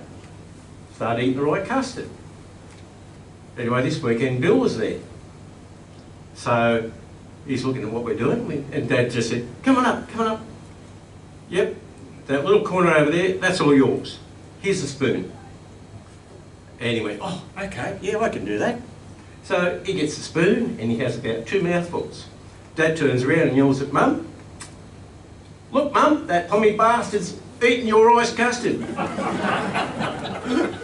start eating the right custard. Anyway, this weekend Bill was there. So he's looking at what we're doing, and Dad just said, come on up, come on up. Yep, that little corner over there, that's all yours. Here's the spoon. And he went, oh, okay, yeah, I can do that. So he gets the spoon and he has about 2 mouthfuls. Dad turns around and yells at Mum, look Mum, that pommy bastard's eating your rice custard. Now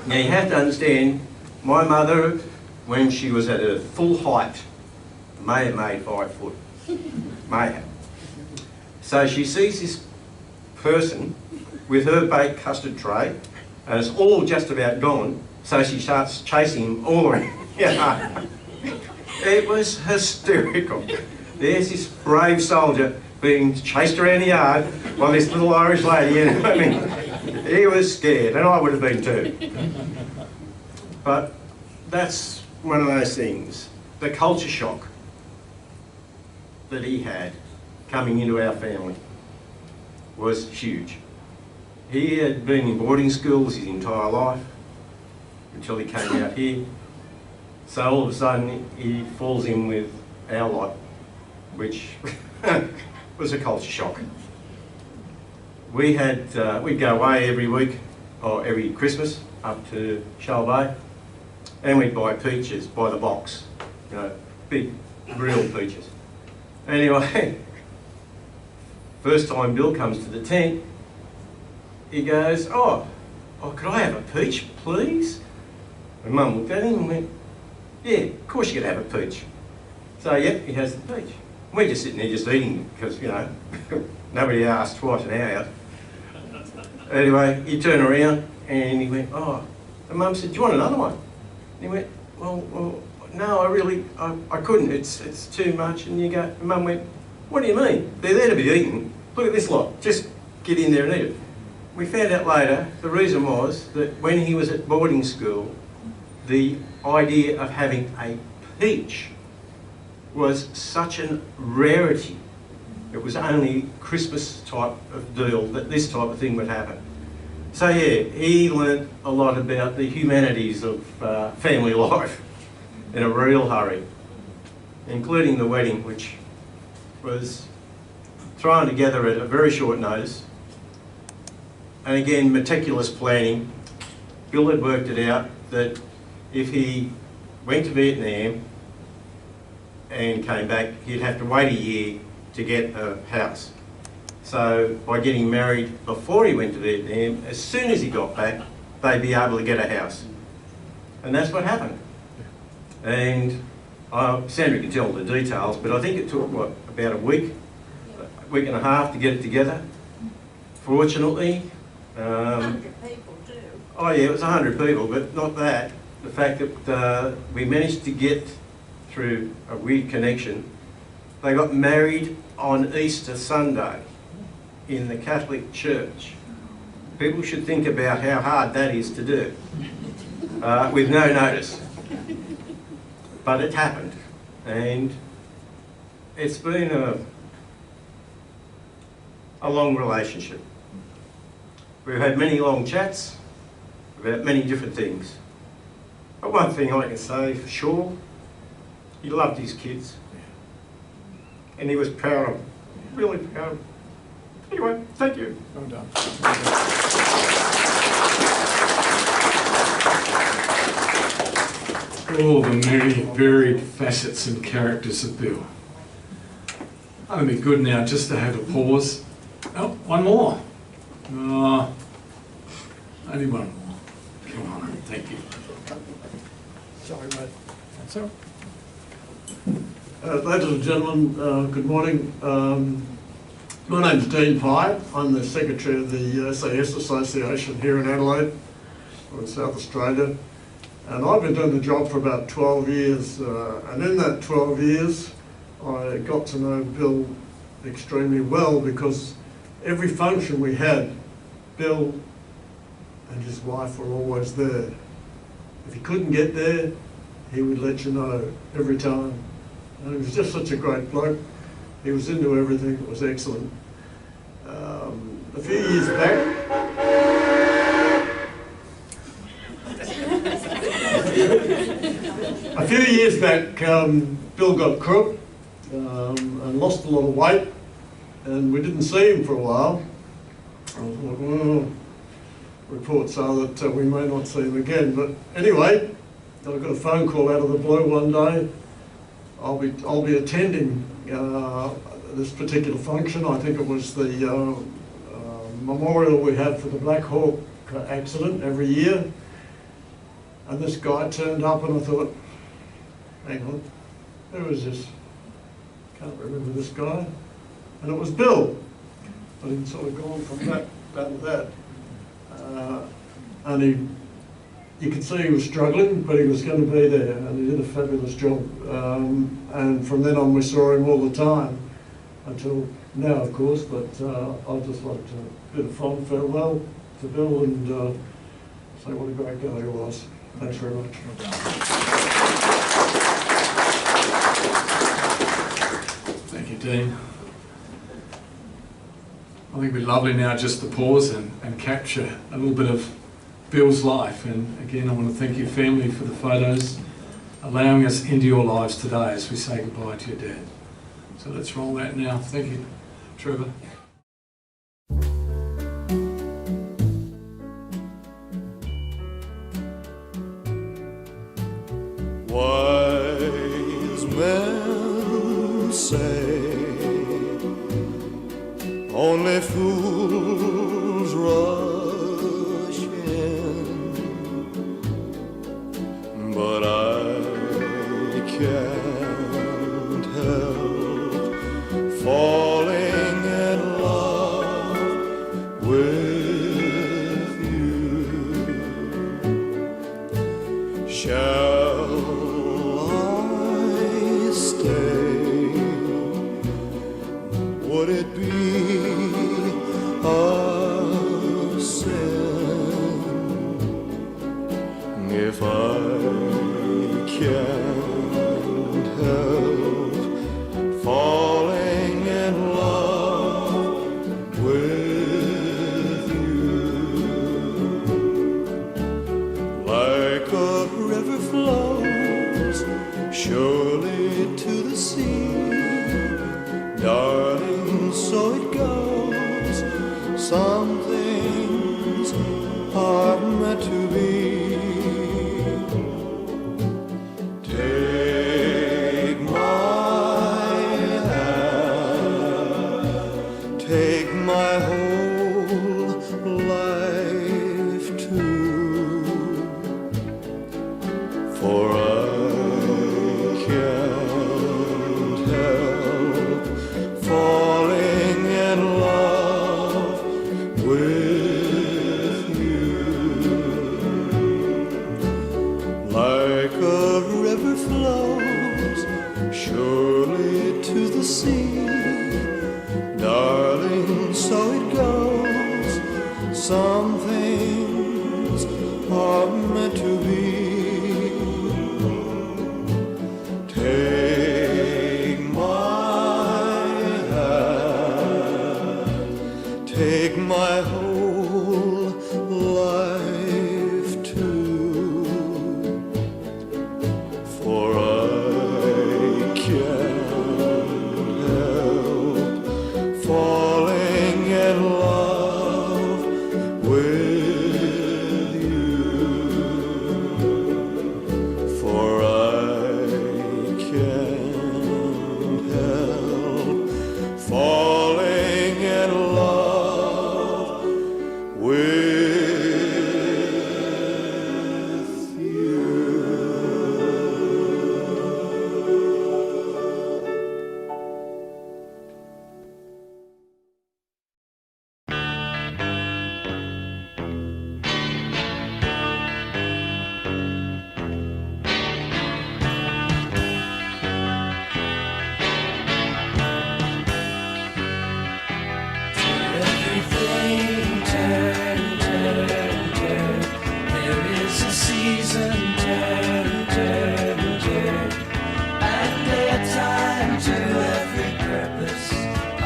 you have to understand, my mother, when she was at her full height, may have made 5 foot. May have. So she sees this person with her baked custard tray, and it's all just about gone, so she starts chasing him all around. Yeah. It was hysterical. There's this brave soldier being chased around the yard by this little Irish lady, you know what I mean? He was scared, and I would have been too. But that's one of those things. The culture shock that he had coming into our family was huge. He had been in boarding schools his entire life until he came out here. So all of a sudden he falls in with our lot, which was a culture shock. We'd go away every week, or every Christmas, up to Shell Bay, and we'd buy peaches by the box, you know, big, real peaches. Anyway, first time Bill comes to the tent, he goes, oh, could I have a peach, please? And Mum looked at him and went, yeah, of course you could have a peach. So, yep, he has the peach. We're just sitting there just eating because, you know, nobody asked twice an hour. Anyway, he turned around and he went, oh, and Mum said, do you want another one? And he went, well, no, I couldn't, it's too much. And you go, Mum went, what do you mean? They're there to be eaten. Look at this lot, just get in there and eat it. We found out later, the reason was that when he was at boarding school, the idea of having a peach was such a rarity. It was only Christmas type of deal that this type of thing would happen. So yeah, he learnt a lot about the humanities of family life in a real hurry, including the wedding, which was thrown together at a very short notice. And again, meticulous planning. Bill had worked it out that if he went to Vietnam and came back, he'd have to wait a year to get a house. So by getting married before he went to Vietnam, as soon as he got back, they'd be able to get a house. And that's what happened. And Sandra can tell the details, but I think it took, what, about a week and a half to get it together. Fortunately, 100 people too. oh yeah, it was 100 people, but not that. The fact that we managed to get through a weird connection. They got married on Easter Sunday in the Catholic Church. People should think about how hard that is to do with no notice. But it happened, and it's been a long relationship. We've had many long chats about many different things. But one thing I can say for sure, he loved his kids. And he was proud of them, really proud of them. Anyway, thank you. Well done. All the many varied facets and characters of Bill. I think it'd be good now just to have a pause. Oh, one more. Only one more. Come on, thank you. Sorry, mate. That's all right. Ladies and gentlemen, good morning. My name's Dean Pye. I'm the Secretary of the SAS Association here in Adelaide, or in South Australia. And I've been doing the job for about 12 years. And in that 12 years, I got to know Bill extremely well, because every function we had, Bill and his wife were always there. If he couldn't get there, he would let you know every time. And he was just such a great bloke. He was into everything. It was excellent. A few years back, Bill got crook and lost a lot of weight, and we didn't see him for a while. I was like, well, reports are that we may not see him again. But anyway, I got a phone call out of the blue one day. I'll be attending this particular function. I think it was the memorial we have for the Black Hawk accident every year. And this guy turned up, and I thought, hang on, who is this? Can't remember this guy. And it was Bill. But he'd sort of gone from that to that. And you could see he was struggling, but he was going to be there, and he did a fabulous job. And from then on, we saw him all the time, until now, of course. But I'd just like to bid a fond farewell to Bill and say what a great guy he was. Thanks very much. Thank you, Dean. I think it'd be lovely now just to pause and capture a little bit of Bill's life. And again, I want to thank your family for the photos, allowing us into your lives today as we say goodbye to your dad. So let's roll that now. Thank you, Trevor. Wise men say only fools rush in, but I can't help falling in love with you. Shall some things are meant to be. Take my hand, take my whole life too, for I can't help falling in love with you. Like a river flows surely to the sea, darling, so it goes. Some things are meant to be. Take my hand, take my whole life too, for I can't help falling in love with you, for I can't help falling in love with you. Everything turn, turn, turn. There is a season, turn, turn, turn. And a time to every purpose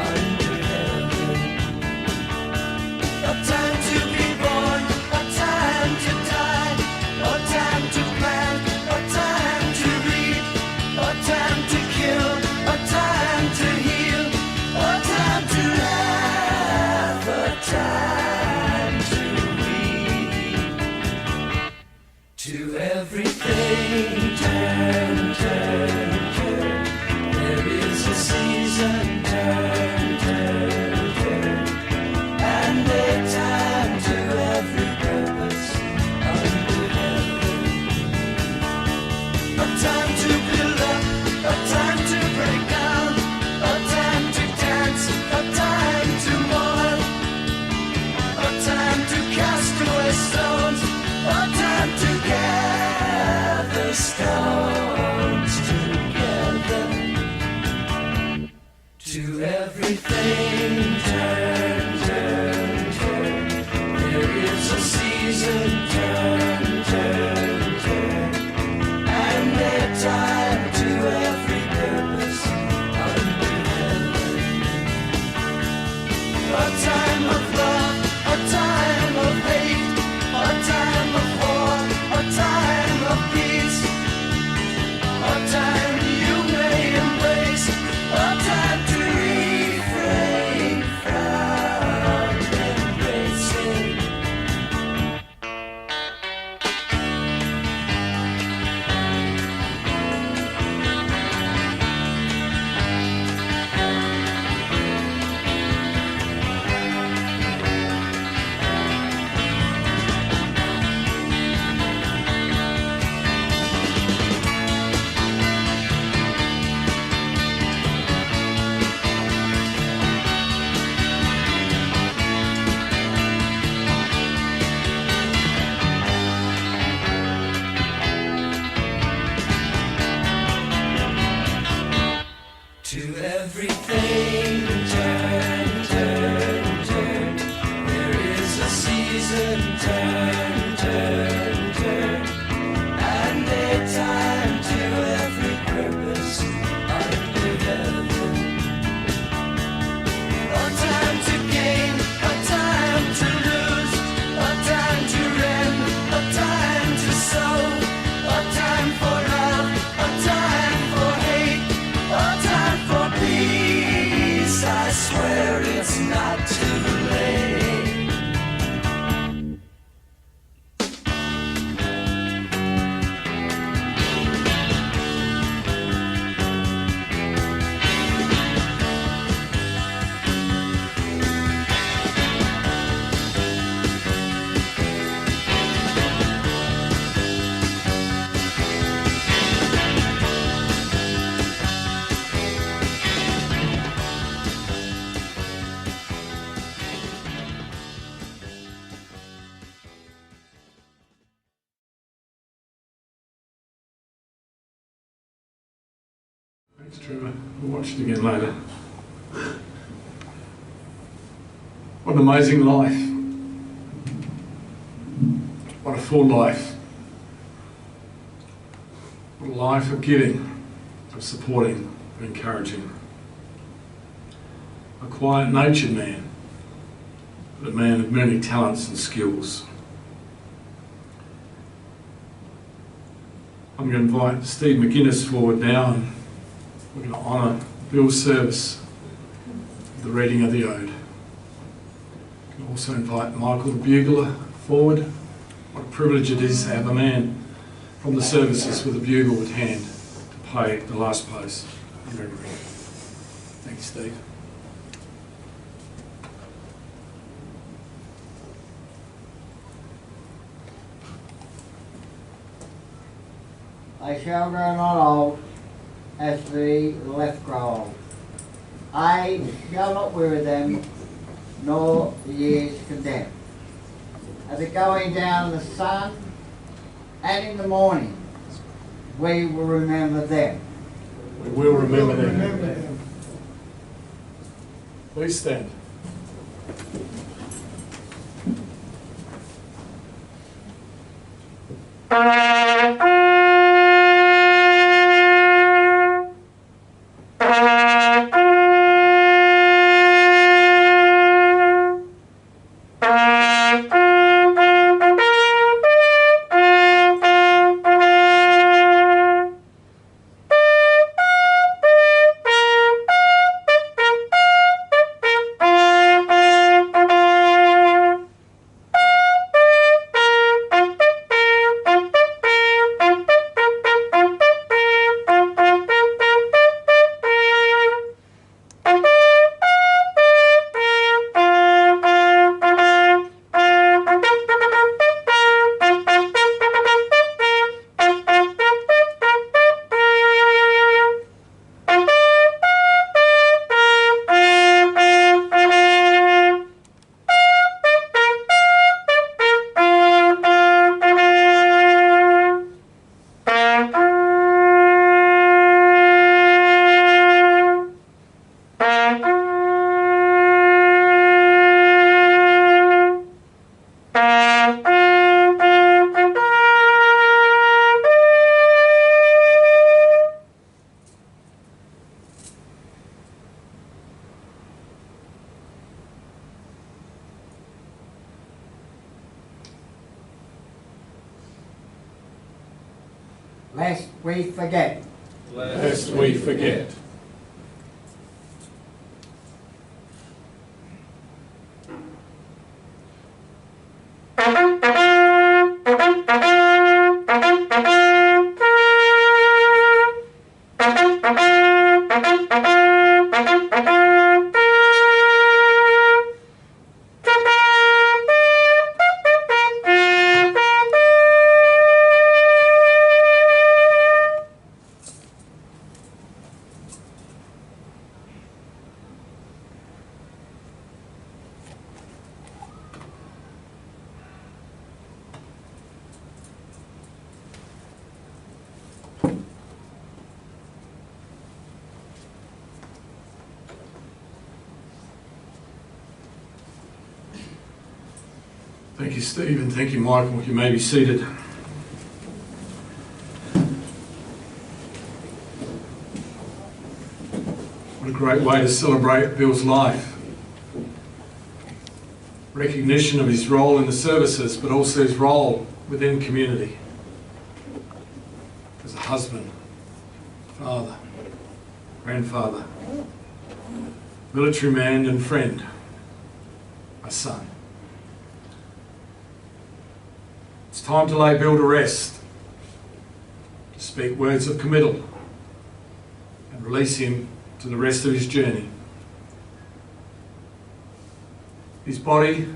under heaven. A time to be born, a time to die, a time to plant, a time to reap, a time to kill, a time to heal, a time to have, a time to read. To everything turn, turn, turn. There is a season, turn, turn, turn. And a time to every purpose under heaven. A time to build up, a time to break down, a time to dance, a time to mourn, a time to cast away stones, a time to gather stones together. To everything turn, turn, turn. There is a season, turn, turn, turn. And a time to every purpose under heaven. A time of love, a time of hate, a time of war, a time of peace, a time you may embrace, a time to refrain from embracing. To everything turn, turn, turn. There is a season, turn, turn, turn. And a time to every purpose under heaven. A time to gain, a time to lose, a time to rend, a time to sow, a time for love, a time for hate, a time for peace. I swear it's not too late. Thanks, Trevor. We'll watch it again later. What an amazing life. What a full life. What a life of giving, of supporting, of encouraging. A quiet natured man, but a man of many talents and skills. I'm going to invite Steve McInnes forward now, and we're going to honour Bill's service with the reading of the ode. I can also invite Michael the bugler forward. What a privilege it is to have a man from the services with a bugle at hand to play the last post in memory. Thanks, Steve. I shall grow not old as the left grow old. I shall not weary them, nor the years condemn. At the going down of the sun, and in the morning, we will remember them. We will remember them. Please stand. Lest we forget. Lest we forget. Thank you, Steve, and thank you, Michael. You may be seated. What a great way to celebrate Bill's life. Recognition of his role in the services, but also his role within community. As a husband, father, grandfather, military man and friend, a son. It's time to lay Bill to rest, to speak words of committal and release him to the rest of his journey. His body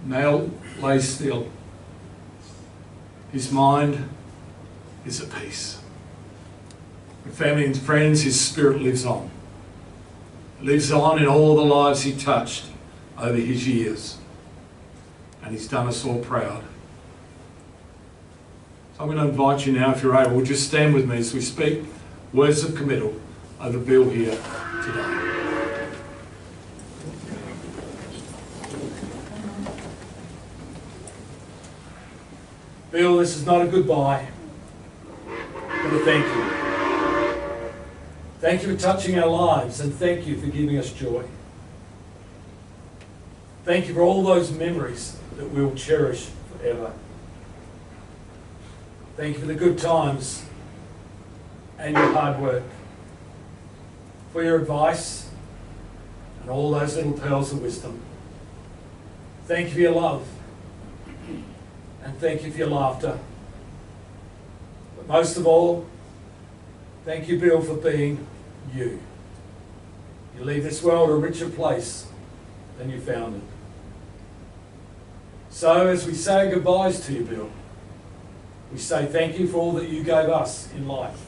now lays still. His mind is at peace. With family and friends, his spirit lives on. It lives on in all the lives he touched over his years. And he's done us all proud. So I'm going to invite you now, if you're able, just stand with me as we speak words of committal over Bill here today. Bill, this is not a goodbye, but a thank you. Thank you for touching our lives, and thank you for giving us joy. Thank you for all those memories that we will cherish forever. Thank you for the good times and your hard work, for your advice and all those little pearls of wisdom. Thank you for your love, and thank you for your laughter. But most of all, thank you, Bill, for being you. You leave this world a richer place than you found it. So as we say goodbyes to you, Bill, we say thank you for all that you gave us in life.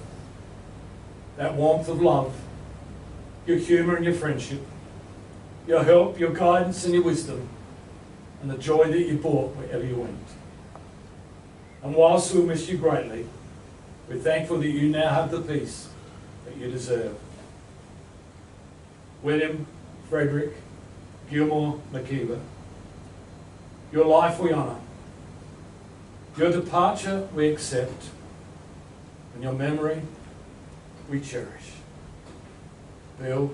That warmth of love, your humour and your friendship, your help, your guidance and your wisdom, and the joy that you brought wherever you went. And whilst we'll miss you greatly, we're thankful that you now have the peace that you deserve. William Frederick Gilmore McIver, your life we honour, your departure we accept, and your memory we cherish. Bill,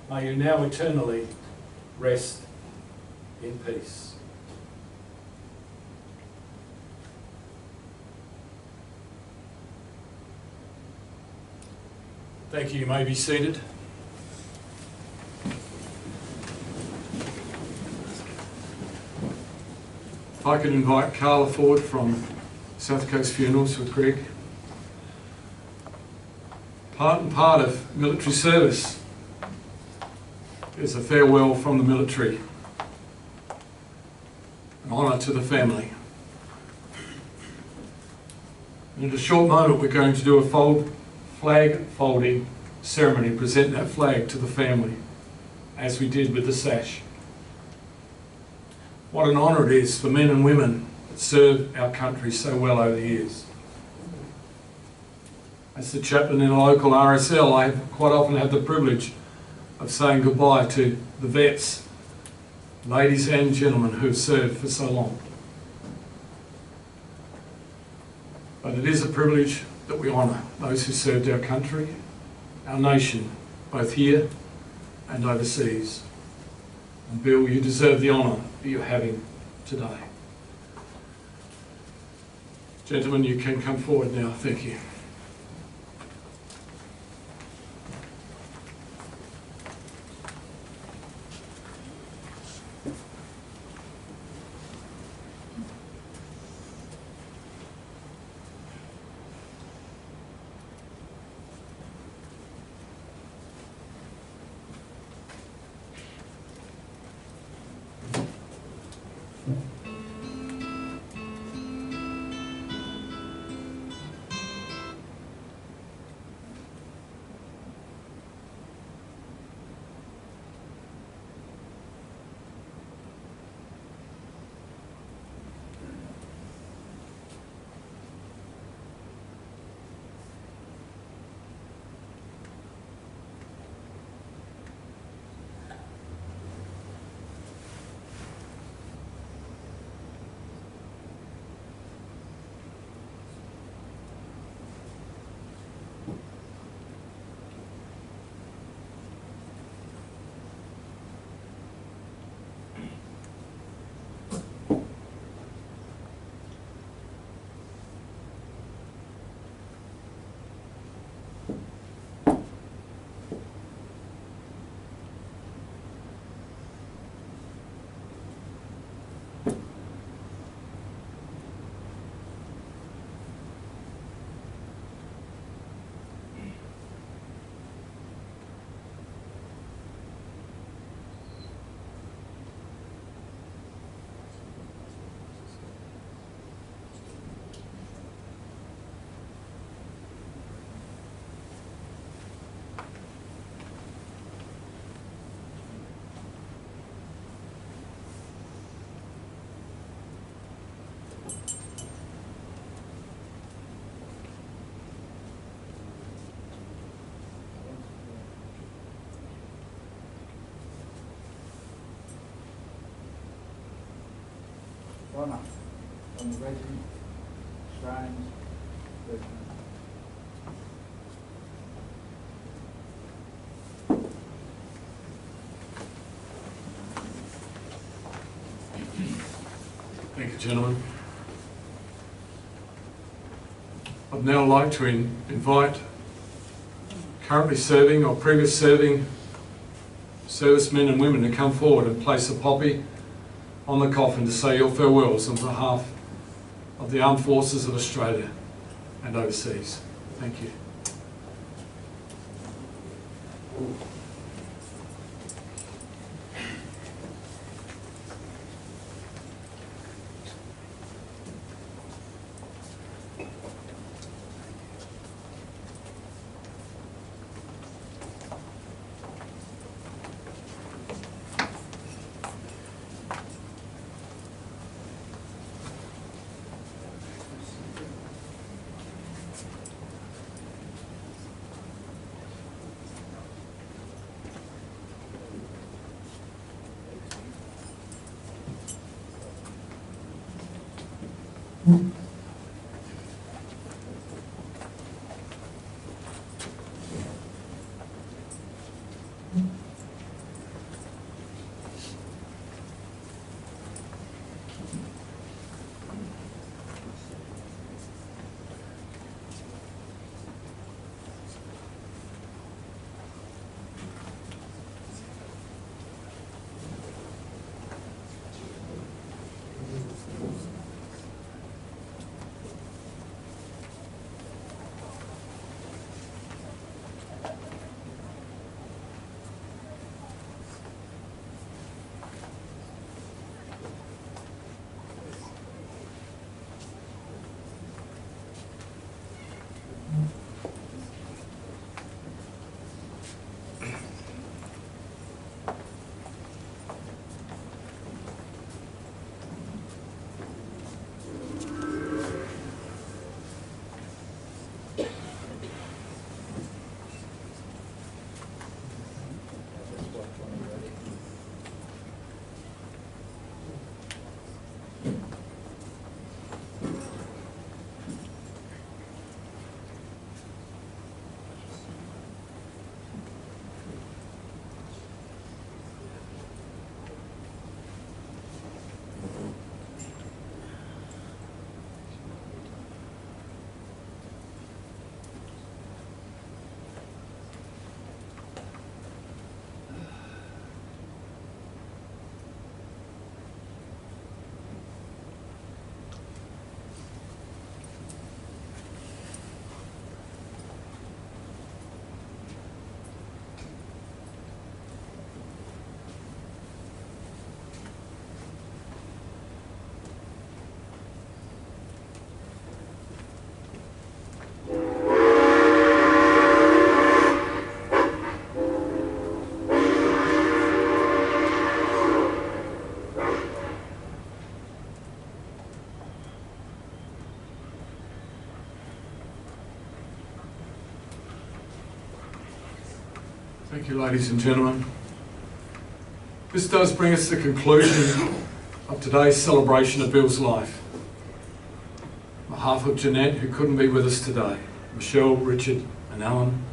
may you now eternally rest in peace. Thank you. You may be seated. If I could invite Carla Ford from South Coast Funerals with Greg. Part and part of military service is a farewell from the military, an honour to the family. In a short moment we're going to do a flag folding ceremony, present that flag to the family, as we did with the sash. What an honour it is for men and women that served our country so well over the years. As the chaplain in a local RSL, I quite often have the privilege of saying goodbye to the vets, ladies and gentlemen who have served for so long. But it is a privilege that we honour those who served our country, our nation, both here and overseas. And Bill, you deserve the honour that you're having today. Gentlemen, you can come forward now. Thank you. honour from the resident Australian Regiment. Thank you, gentlemen. I'd now like to invite currently serving or previous serving servicemen and women to come forward and place a poppy on the coffin to say your farewells on behalf of the Armed Forces of Australia and overseas. Thank you. Thank you, ladies and gentlemen. This does bring us to the conclusion of today's celebration of Bill's life. On behalf of Jeanette, who couldn't be with us today, Michelle, Richard and Alan,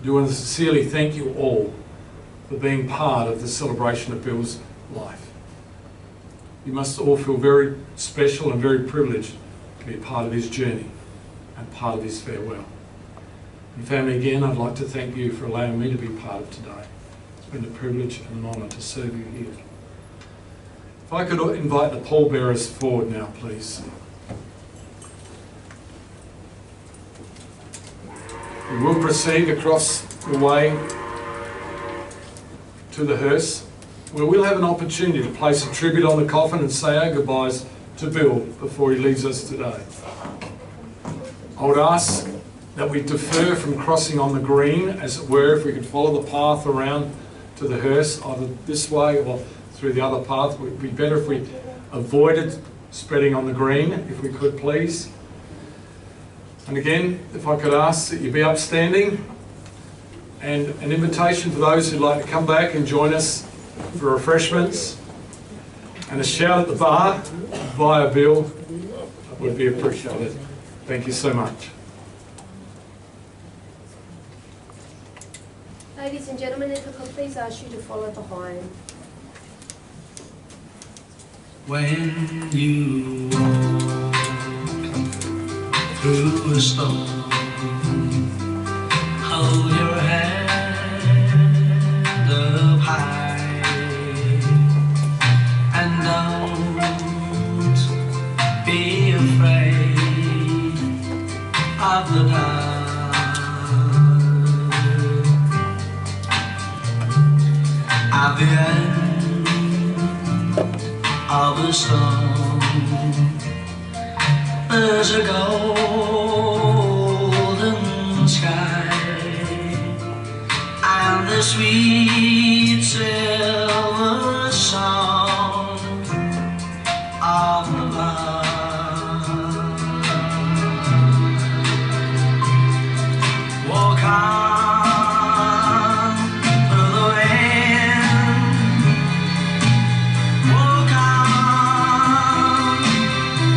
I do want to sincerely thank you all for being part of the celebration of Bill's life. You must all feel very special and very privileged to be a part of his journey and part of his farewell. And family, again, I'd like to thank you for allowing me to be part of today. It's been a privilege and an honour to serve you here. If I could invite the pallbearers forward now, please. We will proceed across the way to the hearse, where we'll have an opportunity to place a tribute on the coffin and say our goodbyes to Bill before he leaves us today. I would ask that we defer from crossing on the green, as it were, if we could follow the path around to the hearse, either this way or through the other path. It would be better if we avoided spreading on the green, if we could, please. And again, if I could ask that you be upstanding, and an invitation for those who'd like to come back and join us for refreshments, and a shout at the bar via Bill would be appreciated. Thank you so much. Ladies and gentlemen, if I could please ask you to follow behind. When you walk through a storm, hold your head up high and don't be afraid of the dark. At the end of a storm, there's a golden sky and the sweet silver song of love. Walk on through the wind, walk on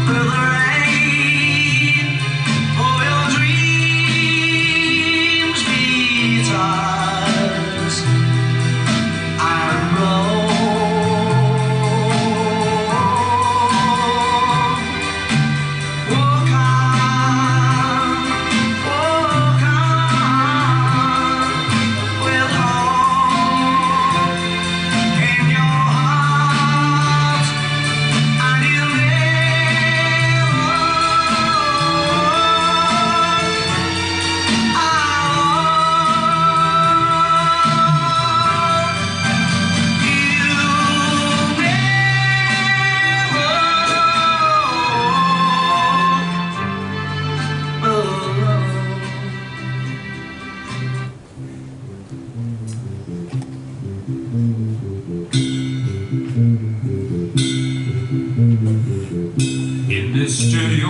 through the rain, for your dreams be tossed and roll. Walk on with hope in your heart, and you'll in this studio